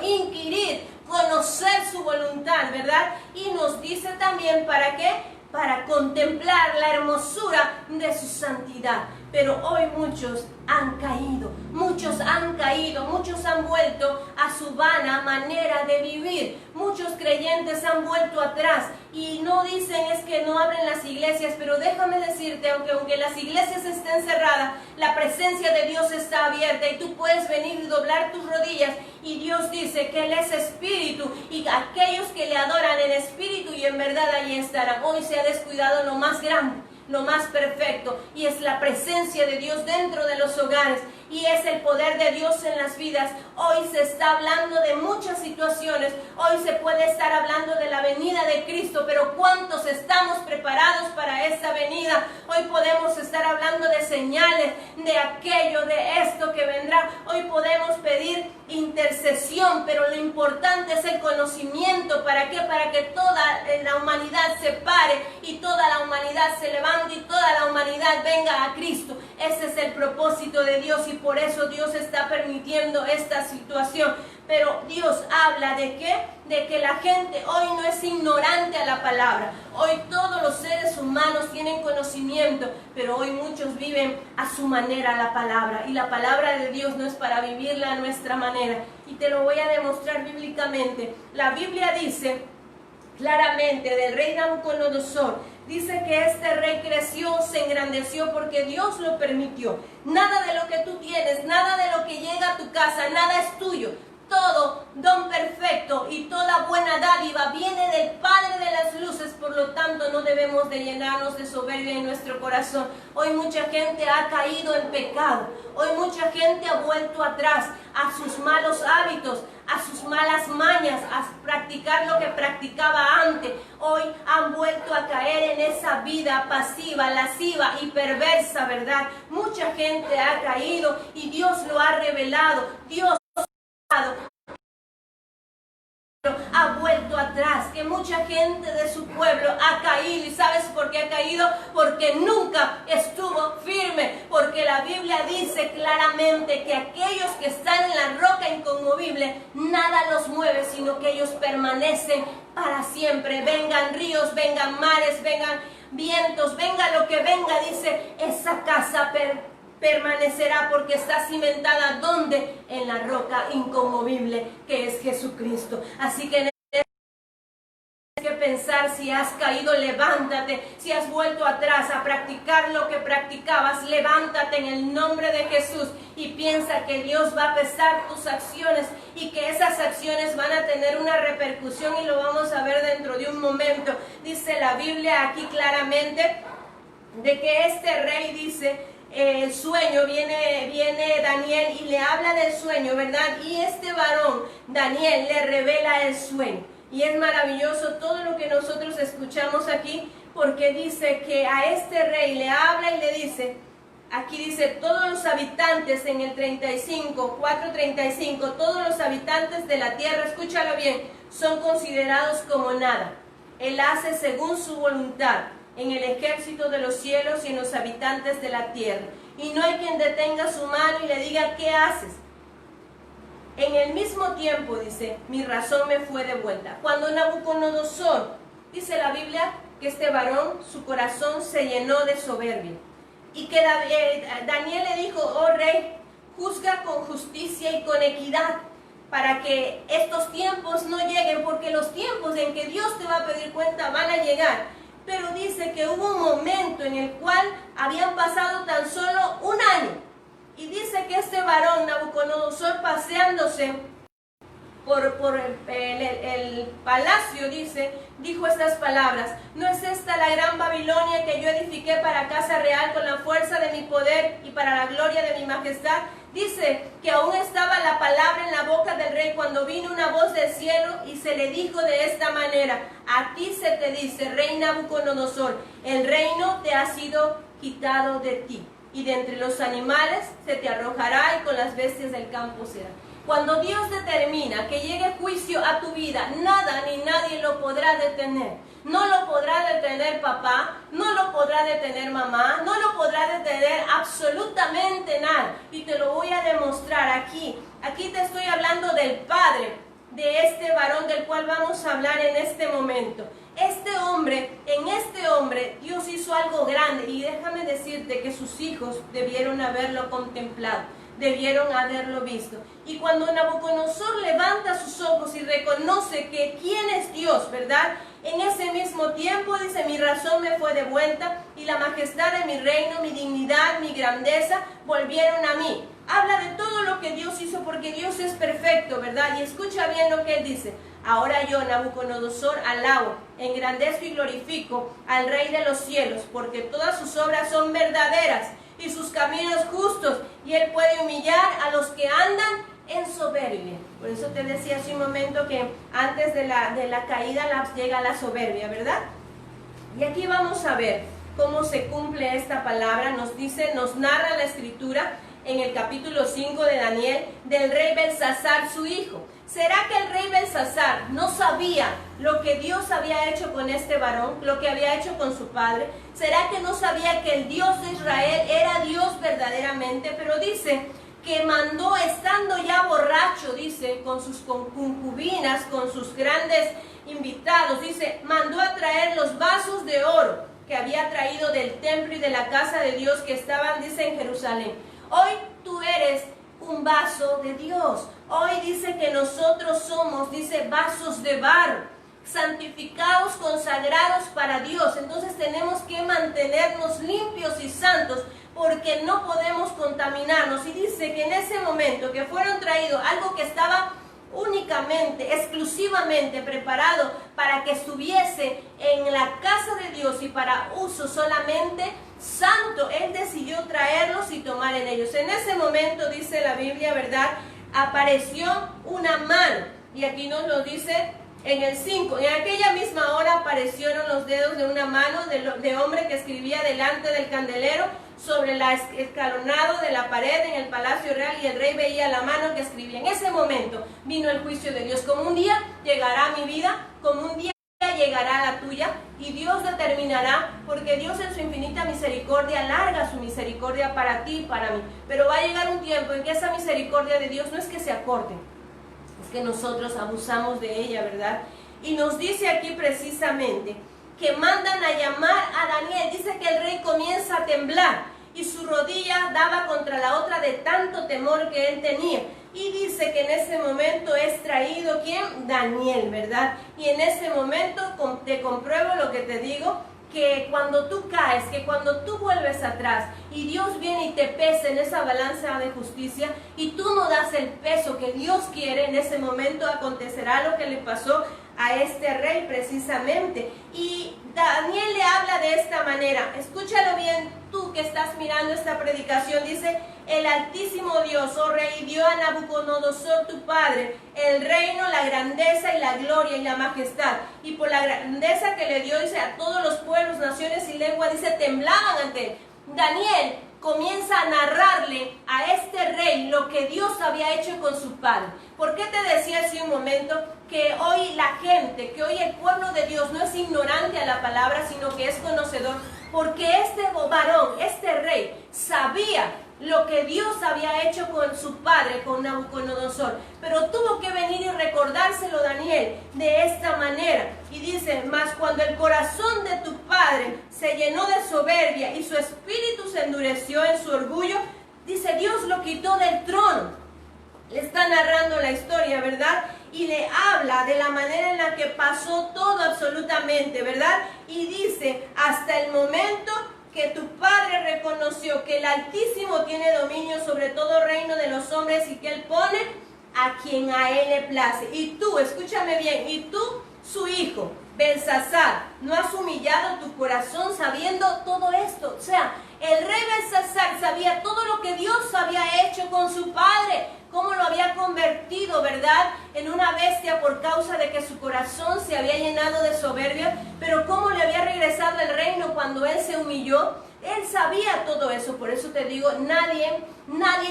conocer su voluntad, ¿verdad? Y nos dice también para qué, para contemplar la hermosura de su santidad. Pero hoy muchos han caído, muchos han vuelto a su vana manera de vivir. Muchos creyentes han vuelto atrás y no dicen es que no abren las iglesias, pero déjame decirte, aunque las iglesias estén cerradas, la presencia de Dios está abierta y tú puedes venir y doblar tus rodillas, y Dios dice que Él es espíritu y aquellos que le adoran en espíritu y en verdad allí estarán. Hoy se ha descuidado lo más grande, lo más perfecto, y es la presencia de Dios dentro de los hogares, y es el poder de Dios en las vidas. Hoy se está hablando de muchas situaciones, hoy se puede estar hablando de la venida de Cristo, pero ¿cuántos estamos preparados para esa venida? Hoy podemos estar hablando de señales, de aquello, de esto que vendrá. Hoy podemos pedir intercesión, pero lo importante es el conocimiento. ¿Para qué? Para que toda la humanidad se pare y toda la humanidad se levante y toda la humanidad venga a Cristo. Ese es el propósito de Dios y por eso Dios está permitiendo esta situación. Pero Dios habla de ¿qué? De que la gente hoy no es ignorante a la palabra. Hoy todos los seres humanos tienen conocimiento, pero hoy muchos viven a su manera la palabra. Y la palabra de Dios no es para vivirla a nuestra manera. Y te lo voy a demostrar bíblicamente. La Biblia dice claramente del rey Nabucodonosor, dice que este rey creció, se engrandeció porque Dios lo permitió. Nada de lo que tú tienes, nada de lo que llega a tu casa, nada es tuyo. Todo don perfecto y toda buena dádiva viene del Padre de las luces, por lo tanto no debemos de llenarnos de soberbia en nuestro corazón. Hoy mucha gente ha caído en pecado, hoy mucha gente ha vuelto atrás a sus malos hábitos, a sus malas mañas, a practicar lo que practicaba antes. Hoy han vuelto a caer en esa vida pasiva, lasciva y perversa, ¿verdad? Mucha gente ha caído y Dios lo ha revelado. Dios ha vuelto atrás, que mucha gente de su pueblo ha caído. ¿Y sabes por qué ha caído? Porque nunca estuvo firme, porque la Biblia dice claramente que aquellos que están en la roca inconmovible, nada los mueve, sino que ellos permanecen para siempre. Vengan ríos, vengan mares, vengan vientos, venga lo que venga, dice, esa casa permanecerá porque está cimentada ¿dónde? En la roca inconmovible que es Jesucristo. Así que tienes que pensar, si has caído, levántate. Si has vuelto atrás a practicar lo que practicabas, levántate en el nombre de Jesús y piensa que Dios va a pesar tus acciones y que esas acciones van a tener una repercusión, y lo vamos a ver dentro de un momento. Dice la Biblia aquí claramente de que este rey dice el sueño, viene Daniel y le habla del sueño, ¿verdad? Y este varón, Daniel, le revela el sueño. Y es maravilloso todo lo que nosotros escuchamos aquí, porque dice que a este rey le habla y le dice, aquí dice, todos los habitantes en el 4:35, todos los habitantes de la tierra, escúchalo bien, son considerados como nada. Él hace según su voluntad en el ejército de los cielos y en los habitantes de la tierra. Y no hay quien detenga su mano y le diga, ¿qué haces? En el mismo tiempo, dice, mi razón me fue devuelta. Cuando Nabucodonosor, dice la Biblia, que este varón, su corazón se llenó de soberbia. Y que Daniel le dijo, oh rey, juzga con justicia y con equidad, para que estos tiempos no lleguen, porque los tiempos en que Dios te va a pedir cuenta van a llegar. Pero dice que hubo un momento en el cual habían pasado tan solo un año. Y dice que este varón, Nabucodonosor, paseándose por el palacio, dijo estas palabras: ¿no es esta la gran Babilonia que yo edifiqué para casa real con la fuerza de mi poder y para la gloria de mi majestad? Dice que aún estaba la palabra en la boca del rey cuando vino una voz del cielo y se le dijo de esta manera: a ti se te dice, rey Nabucodonosor, el reino te ha sido quitado de ti, y de entre los animales se te arrojará y con las bestias del campo será. Cuando Dios determina que llegue juicio a tu vida, nada ni nadie lo podrá detener. No lo podrá detener papá, no lo podrá detener mamá, no lo podrá detener absolutamente nada. Y te lo voy a demostrar aquí. Aquí te estoy hablando del padre de este varón del cual vamos a hablar en este momento. En este hombre, Dios hizo algo grande, y déjame decirte que sus hijos debieron haberlo contemplado, debieron haberlo visto. Y cuando Nabucodonosor levanta sus ojos y reconoce que quién es Dios, ¿verdad? En ese mismo tiempo dice: mi razón me fue devuelta y la majestad de mi reino, mi dignidad, mi grandeza volvieron a mí. Habla de todo lo que Dios hizo, porque Dios es perfecto, ¿verdad? Y escucha bien lo que él dice: ahora yo, Nabucodonosor, alabo, engrandezco y glorifico al Rey de los cielos, porque todas sus obras son verdaderas y sus caminos justos, y él puede humillar a los que andan en soberbia. Por eso te decía hace un momento que antes de la caída llega la soberbia, ¿verdad? Y aquí vamos a ver cómo se cumple esta palabra. Nos narra la escritura en el capítulo 5 de Daniel del rey Belsasar, su hijo. ¿Será que el rey Belsasar no sabía lo que Dios había hecho con este varón, lo que había hecho con su padre? ¿Será que no sabía que el Dios de Israel era Dios verdaderamente? Pero dice que mandó, estando ya borracho, dice, con sus concubinas, con sus grandes invitados, dice, mandó a traer los vasos de oro que había traído del templo y de la casa de Dios que estaban, dice, en Jerusalén. Hoy tú eres un vaso de Dios. Hoy dice que nosotros somos, dice, vasos de barro, santificados, consagrados para Dios. Entonces tenemos que mantenernos limpios y santos, porque no podemos contaminarnos. Y dice que en ese momento que fueron traídos algo que estaba únicamente, exclusivamente preparado para que estuviese en la casa de Dios y para uso solamente santo, él decidió traerlos y tomar en ellos. En ese momento, dice la Biblia, ¿verdad?, apareció una mano, y aquí nos lo dice en el 5, en aquella misma hora aparecieron los dedos de una mano de hombre que escribía delante del candelero sobre el escalonado de la pared en el palacio real, y el rey veía la mano que escribía. En ese momento vino el juicio de Dios. Como un día llegará a mi vida, como un día llegará a la tuya, y Dios determinará, porque Dios en su infinita misericordia alarga su misericordia para ti y para mí. Pero va a llegar un tiempo en que esa misericordia de Dios no es que se acorte, es que nosotros abusamos de ella, ¿verdad? Y nos dice aquí precisamente que mandan a llamar a Daniel. Dice que el rey comienza a temblar y su rodilla daba contra la otra de tanto temor que él tenía. Y dice que en ese momento es traído, ¿quién? Daniel, ¿verdad? Y en ese momento te compruebo lo que te digo, que cuando tú caes, que cuando tú vuelves atrás y Dios viene y te pesa en esa balanza de justicia y tú no das el peso que Dios quiere, en ese momento acontecerá lo que le pasó a este rey precisamente. Y Daniel le habla de esta manera. Escúchalo bien, tú que estás mirando esta predicación. Dice: el Altísimo Dios, oh rey, dio a Nabucodonosor tu padre el reino, la grandeza y la gloria y la majestad. Y por la grandeza que le dio, dice, a todos los pueblos, naciones y lenguas, dice, temblaban ante él. Daniel comienza a narrarle a este rey lo que Dios había hecho con su padre. ¿Por qué te decía hace un momento que hoy la gente, que hoy el pueblo de Dios no es ignorante a la palabra, sino que es conocedor? Porque este varón, este rey, sabía lo que Dios había hecho con su padre, con Nabucodonosor, pero tuvo que venir y recordárselo Daniel de esta manera. Y dice: mas cuando el corazón de tu padre se llenó de soberbia y su espíritu se endureció en su orgullo, dice, Dios lo quitó del trono. Le está narrando la historia, ¿verdad? Y le habla de la manera en la que pasó todo absolutamente, ¿verdad? Y dice: hasta el momento que tu padre reconoció que el Altísimo tiene dominio sobre todo reino de los hombres y que él pone a quien a él le place. Y tú, escúchame bien, y tú, su hijo, Belsasar, ¿no has humillado tu corazón sabiendo todo esto? O sea, el rey Belsasar sabía todo lo que Dios había hecho con su padre, cómo lo había convertido, ¿verdad?, en una bestia por causa de que su corazón se había llenado de soberbia, pero cómo le había regresado el reino cuando él se humilló. Él sabía todo eso. Por eso te digo, nadie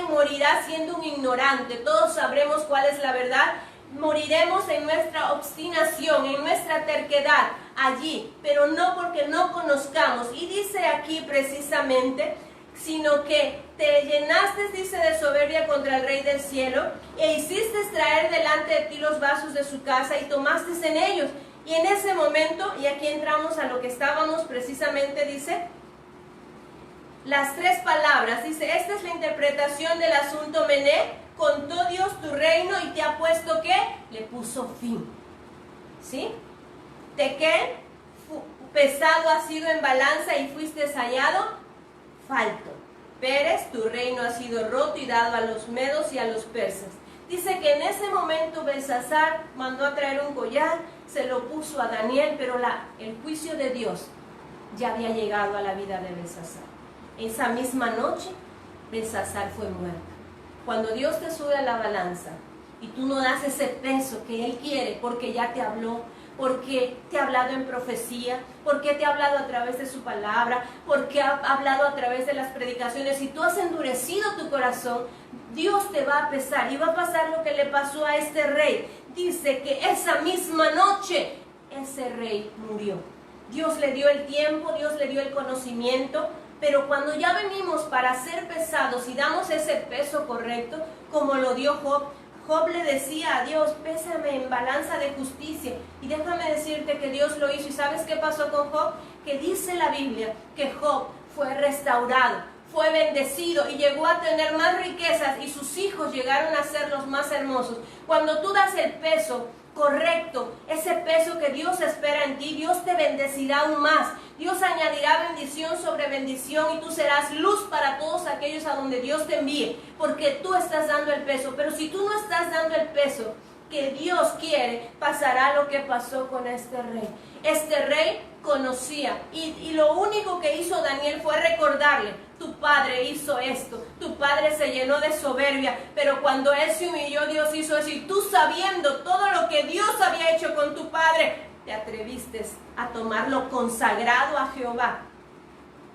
morirá siendo un ignorante. Todos sabremos cuál es la verdad. Moriremos en nuestra obstinación, en nuestra terquedad allí, pero no porque no conozcamos. Y dice aquí precisamente, sino que te llenaste, dice, de soberbia contra el Rey del cielo, e hiciste traer delante de ti los vasos de su casa y tomaste en ellos. Y en ese momento, y aquí entramos a lo que estábamos precisamente, dice, las tres palabras, dice, esta es la interpretación del asunto, Mené, contó Dios tu reino y te ha puesto, ¿qué? Le puso fin, ¿sí? Tequén, pesado has sido en balanza y fuiste hallado falto. Pérez, tu reino ha sido roto y dado a los medos y a los persas. Dice que en ese momento Belsasar mandó a traer un collar, se lo puso a Daniel, pero el juicio de Dios ya había llegado a la vida de Belsasar. Esa misma noche, Belsasar fue muerto. Cuando Dios te sube a la balanza y tú no das ese peso que Él quiere, porque ya te habló, porque te ha hablado en profecía, porque te ha hablado a través de su palabra, porque ha hablado a través de las predicaciones. Si tú has endurecido tu corazón, Dios te va a pesar y va a pasar lo que le pasó a este rey. Dice que esa misma noche ese rey murió. Dios le dio el tiempo, Dios le dio el conocimiento, pero cuando ya venimos para ser pesados y damos ese peso correcto, como lo dio Job, Job le decía a Dios, pésame en balanza de justicia. Y déjame decirte que Dios lo hizo. ¿Y sabes qué pasó con Job? Que dice la Biblia que Job fue restaurado, fue bendecido y llegó a tener más riquezas y sus hijos llegaron a ser los más hermosos. Cuando tú das el peso correcto, ese peso que Dios espera en ti, Dios te bendecirá aún más. Dios añadirá bendición sobre bendición y tú serás luz para todos aquellos a donde Dios te envíe, porque tú estás dando el peso. Pero si tú no estás dando el peso que Dios quiere, pasará lo que pasó con este rey. Este rey conocía y lo único que hizo Daniel fue recordarle: tu padre hizo esto, tu padre se llenó de soberbia, pero cuando él se humilló, Dios hizo eso. Y tú, sabiendo todo lo que Dios había hecho con tu padre, te atreviste a tomarlo consagrado a Jehová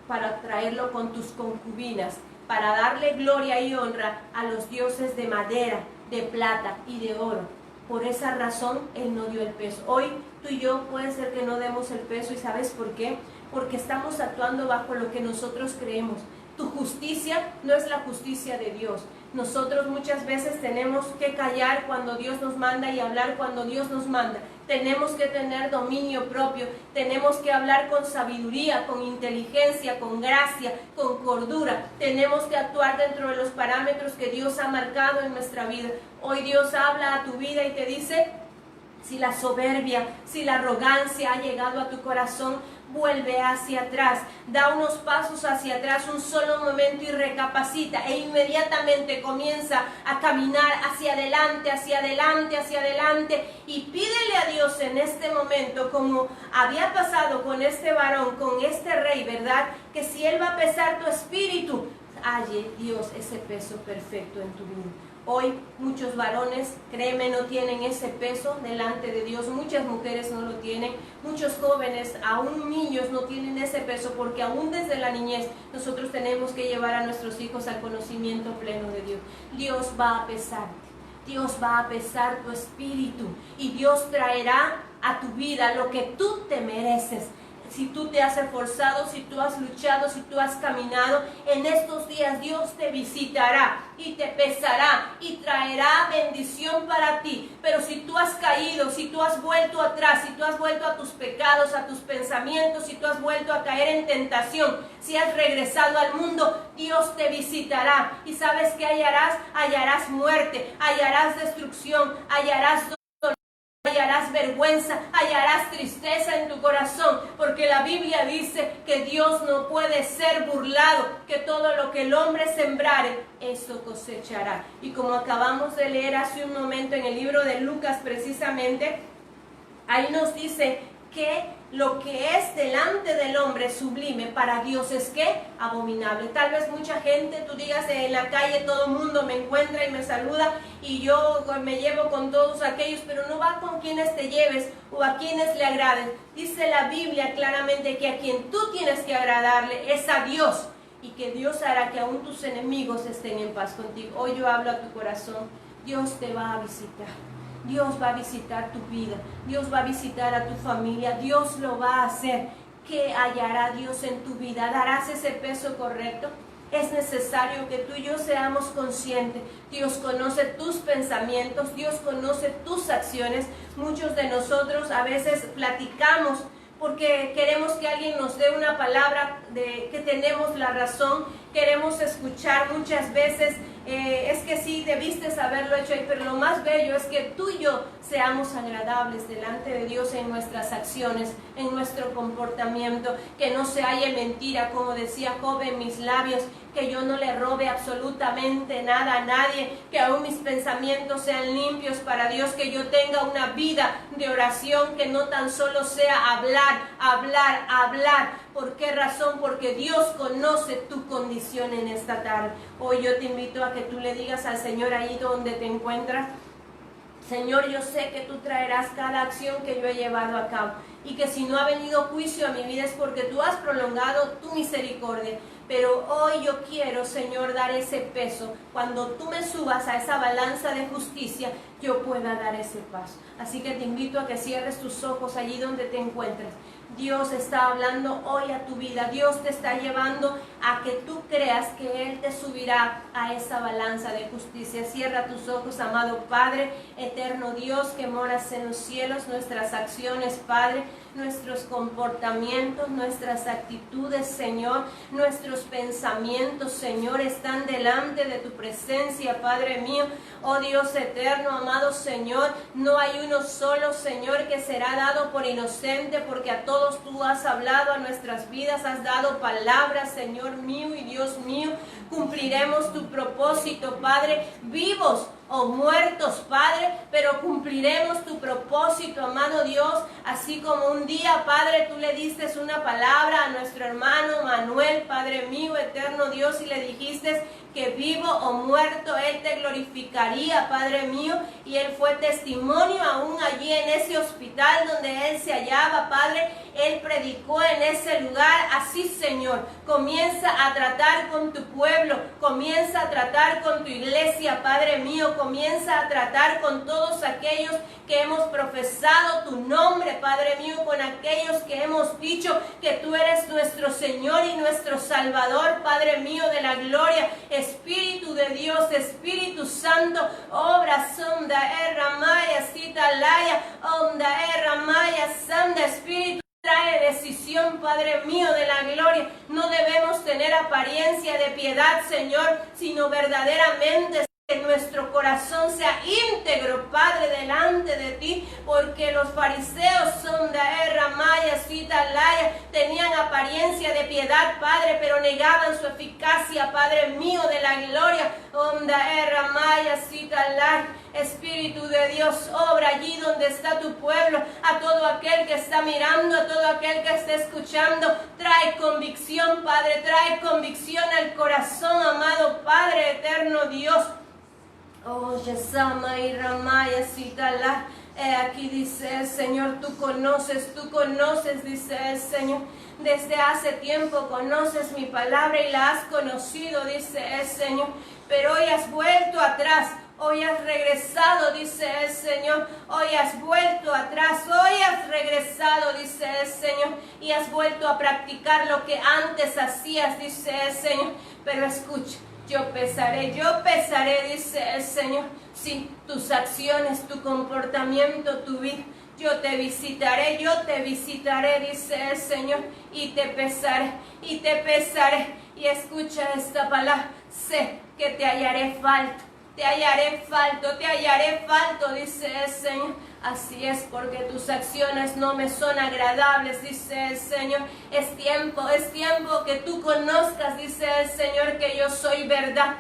para traerlo con tus concubinas, para darle gloria y honra a los dioses de madera, de plata y de oro. Por esa razón él no dio el peso. Hoy tú y yo puede ser que no demos el peso. ¿Y sabes por qué? Porque estamos actuando bajo lo que nosotros creemos. Tu justicia no es la justicia de Dios. Nosotros muchas veces tenemos que callar cuando Dios nos manda y hablar cuando Dios nos manda. Tenemos que tener dominio propio, tenemos que hablar con sabiduría, con inteligencia, con gracia, con cordura. Tenemos que actuar dentro de los parámetros que Dios ha marcado en nuestra vida. Hoy Dios habla a tu vida y te dice: si la soberbia, si la arrogancia ha llegado a tu corazón, vuelve hacia atrás, da unos pasos hacia atrás un solo momento y recapacita, e inmediatamente comienza a caminar hacia adelante, hacia adelante, hacia adelante, y pídele a Dios en este momento, como había pasado con este varón, con este rey, ¿verdad? Que si él va a pesar tu espíritu, halle Dios ese peso perfecto en tu vida. Hoy muchos varones, créeme, no tienen ese peso delante de Dios. Muchas mujeres no lo tienen. Muchos jóvenes, aún niños, no tienen ese peso, porque aún desde la niñez nosotros tenemos que llevar a nuestros hijos al conocimiento pleno de Dios. Dios va a pesarte. Dios va a pesar tu espíritu y Dios traerá a tu vida lo que tú te mereces. Si tú te has esforzado, si tú has luchado, si tú has caminado, en estos días Dios te visitará y te pesará y traerá bendición para ti. Pero si tú has caído, si tú has vuelto atrás, si tú has vuelto a tus pecados, a tus pensamientos, si tú has vuelto a caer en tentación, si has regresado al mundo, Dios te visitará. ¿Y sabes qué hallarás? Hallarás muerte, hallarás destrucción, hallarás vergüenza, hallarás tristeza en tu corazón, porque la Biblia dice que Dios no puede ser burlado, que todo lo que el hombre sembrare, eso cosechará. Y como acabamos de leer hace un momento en el libro de Lucas precisamente, ahí nos dice que lo que es delante del hombre sublime, para Dios es ¿qué? Abominable. Tal vez mucha gente, tú digas en la calle, todo el mundo me encuentra y me saluda y yo me llevo con todos aquellos, pero no va con quienes te lleves o a quienes le agraden. Dice la Biblia claramente que a quien tú tienes que agradarle es a Dios, y que Dios hará que aún tus enemigos estén en paz contigo. Hoy yo hablo a tu corazón. Dios te va a visitar. Dios va a visitar tu vida, Dios va a visitar a tu familia, Dios lo va a hacer. ¿Qué hallará Dios en tu vida? ¿Darás ese peso correcto? Es necesario que tú y yo seamos conscientes. Dios conoce tus pensamientos, Dios conoce tus acciones. Muchos de nosotros a veces platicamos porque queremos que alguien nos dé una palabra de que tenemos la razón. Queremos escuchar muchas veces, es que sí, debiste haberlo hecho ahí, pero lo más bello es que tú y yo seamos agradables delante de Dios en nuestras acciones, en nuestro comportamiento, que no se halle mentira, como decía Job, en mis labios, que yo no le robe absolutamente nada a nadie, que aún mis pensamientos sean limpios para Dios, que yo tenga una vida de oración, que no tan solo sea hablar, hablar, hablar. ¿Por qué razón? Porque Dios conoce tu condición en esta tarde. Hoy yo te invito a que tú le digas al Señor ahí donde te encuentras: Señor, yo sé que tú traerás cada acción que yo he llevado a cabo y que si no ha venido juicio a mi vida es porque tú has prolongado tu misericordia. Pero hoy yo quiero, Señor, dar ese peso. Cuando tú me subas a esa balanza de justicia, yo pueda dar ese paso. Así que te invito a que cierres tus ojos allí donde te encuentres. Dios está hablando hoy a tu vida. Dios te está llevando a que tú creas que Él te subirá a esa balanza de justicia. Cierra tus ojos, amado Padre, eterno Dios que moras en los cielos. Nuestras acciones, Padre, nuestros comportamientos, nuestras actitudes, Señor, nuestros pensamientos, Señor, están delante de tu presencia, Padre mío. Oh Dios eterno, amado Señor, no hay uno solo, Señor, que será dado por inocente, porque a todos tú has hablado a nuestras vidas, has dado palabras, Señor mío y Dios mío. Cumpliremos tu propósito, Padre, vivos o muertos, Padre, pero cumpliremos tu propósito, amado Dios, así como un día, Padre, tú le diste una palabra a nuestro hermano Manuel, Padre mío, eterno Dios, y le dijiste que vivo o muerto, Él te glorificaría, Padre mío, y Él fue testimonio aún allí en ese hospital donde Él se hallaba, Padre. Él predicó en ese lugar. Así, Señor, comienza a tratar con tu pueblo, comienza a tratar con tu iglesia, Padre mío, comienza a tratar con todos aquellos que hemos profesado tu nombre, Padre mío, con aquellos que hemos dicho que tú eres nuestro Señor y nuestro Salvador, Padre mío de la gloria. Espíritu de Dios, Espíritu Santo, obra sonda erramaya citalaya, onda erramaya sanda, Espíritu trae decisión, Padre mío de la gloria. No debemos tener apariencia de piedad, Señor, sino verdaderamente que nuestro corazón sea íntegro, Padre, delante de ti, porque los fariseos son de Ramaya, Citalaya, tenían apariencia de piedad, Padre, pero negaban su eficacia, Padre mío de la gloria. Onda Ramaya, Citalaya. Espíritu de Dios, obra allí donde está tu pueblo, a todo aquel que está mirando, a todo aquel que está escuchando. Trae convicción, Padre, trae convicción al corazón, amado Padre, eterno Dios. Oh, Yesama y Ramaya, Citala. Aquí dice el Señor, tú conoces, dice el Señor. Desde hace tiempo conoces mi palabra y la has conocido, dice el Señor. Pero hoy has vuelto atrás. Hoy has regresado, dice el Señor. Hoy has vuelto atrás. Hoy has regresado, dice el Señor. Y has vuelto a practicar lo que antes hacías, dice el Señor. Pero escucha, yo pesaré, dice el Señor. Sí, tus acciones, tu comportamiento, tu vida. Yo te visitaré, dice el Señor. Y te pesaré, Y escucha esta palabra. Sé que te hallaré falto. Te hallaré falto, dice el Señor. Así es, porque tus acciones no me son agradables, dice el Señor. Es tiempo que tú conozcas, dice el Señor, que yo soy verdad,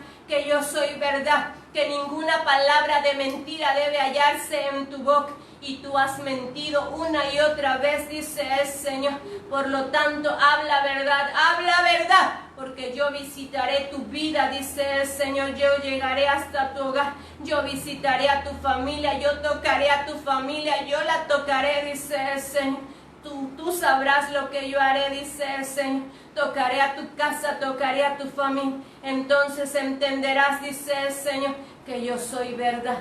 que ninguna palabra de mentira debe hallarse en tu boca. Y tú has mentido una y otra vez, dice el Señor. Por lo tanto, habla verdad, porque yo visitaré tu vida, dice el Señor. Yo llegaré hasta tu hogar, yo visitaré a tu familia, yo tocaré a tu familia, yo la tocaré, dice el Señor. Tú sabrás lo que yo haré, dice el Señor. Tocaré a tu casa, tocaré a tu familia. Entonces entenderás, dice el Señor, que yo soy verdad,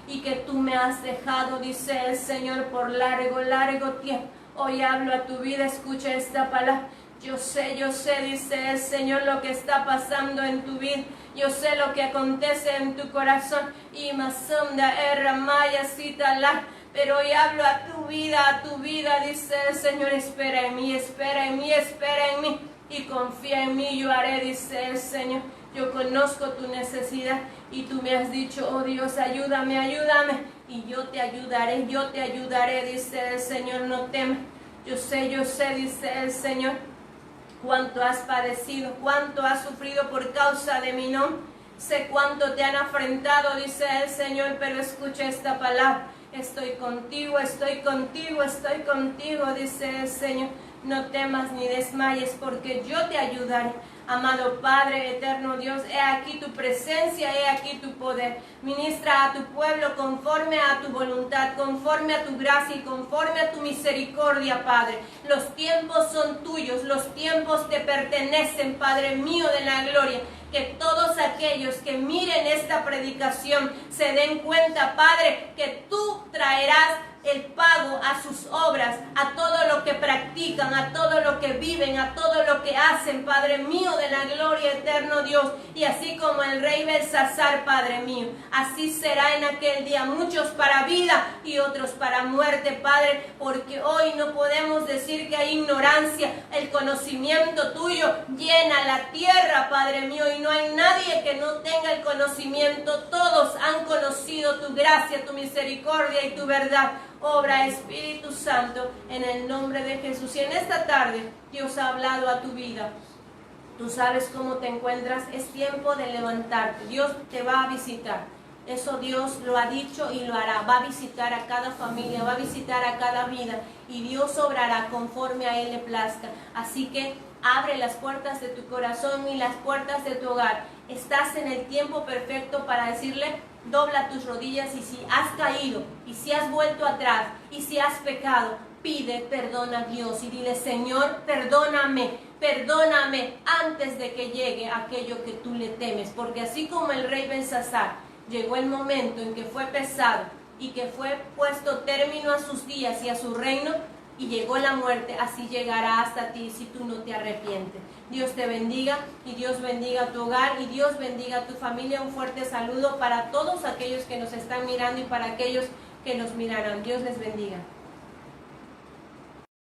y que tú me has dejado, dice el Señor, por largo tiempo. Hoy hablo a tu vida, escucha esta palabra. Yo sé, dice el Señor, lo que está pasando en tu vida. Yo sé lo que acontece en tu corazón. Y Masonda Ramaya Citala. Pero hoy hablo a tu vida, dice el Señor. Espera en mí. Y confía en mí, yo haré, dice el Señor. Yo conozco tu necesidad y tú me has dicho, oh Dios, ayúdame. Y yo te ayudaré, dice el Señor, no temas. Yo sé, dice el Señor, cuánto has padecido, cuánto has sufrido por causa de mi nombre. Sé cuánto te han afrentado, dice el Señor, pero escucha esta palabra. Estoy contigo, dice el Señor. No temas ni desmayes, porque yo te ayudaré. Amado Padre, eterno Dios, he aquí tu presencia, he aquí tu poder. Ministra a tu pueblo conforme a tu voluntad, conforme a tu gracia y conforme a tu misericordia, Padre. Los tiempos son tuyos, los tiempos te pertenecen, Padre mío de la gloria. Que todos aquellos que miren esta predicación se den cuenta, Padre, que tú traerás el pago a sus obras, a todo lo que practican, a todo lo que viven, a todo lo que hacen, Padre mío de la gloria, eterno Dios. Y así como el rey Belsasar, Padre mío, así será en aquel día, muchos para vida y otros para muerte, Padre, porque hoy no podemos decir que hay ignorancia. El conocimiento tuyo llena la tierra, Padre mío, y no hay nadie que no tenga el conocimiento. Todos han conocido tu gracia, tu misericordia y tu verdad. Obra, Espíritu Santo, en el nombre de Jesús. Y en esta tarde Dios ha hablado a tu vida. Tú sabes cómo te encuentras. Es tiempo de levantarte. Dios te va a visitar. Eso Dios lo ha dicho y lo hará. Va a visitar a cada familia, va a visitar a cada vida. Y Dios obrará conforme a Él le plazca. Así que abre las puertas de tu corazón y las puertas de tu hogar. Estás en el tiempo perfecto para decirle: dobla tus rodillas, y si has caído, y si has vuelto atrás, y si has pecado, pide perdón a Dios y dile: Señor, perdóname, perdóname antes de que llegue aquello que tú le temes. Porque así como el rey Belsasar, llegó el momento en que fue pesado y que fue puesto término a sus días y a su reino, y llegó la muerte, así llegará hasta ti si tú no te arrepientes. Dios te bendiga y Dios bendiga tu hogar y Dios bendiga tu familia. Un fuerte saludo para todos aquellos que nos están mirando y para aquellos que nos mirarán. Dios les bendiga.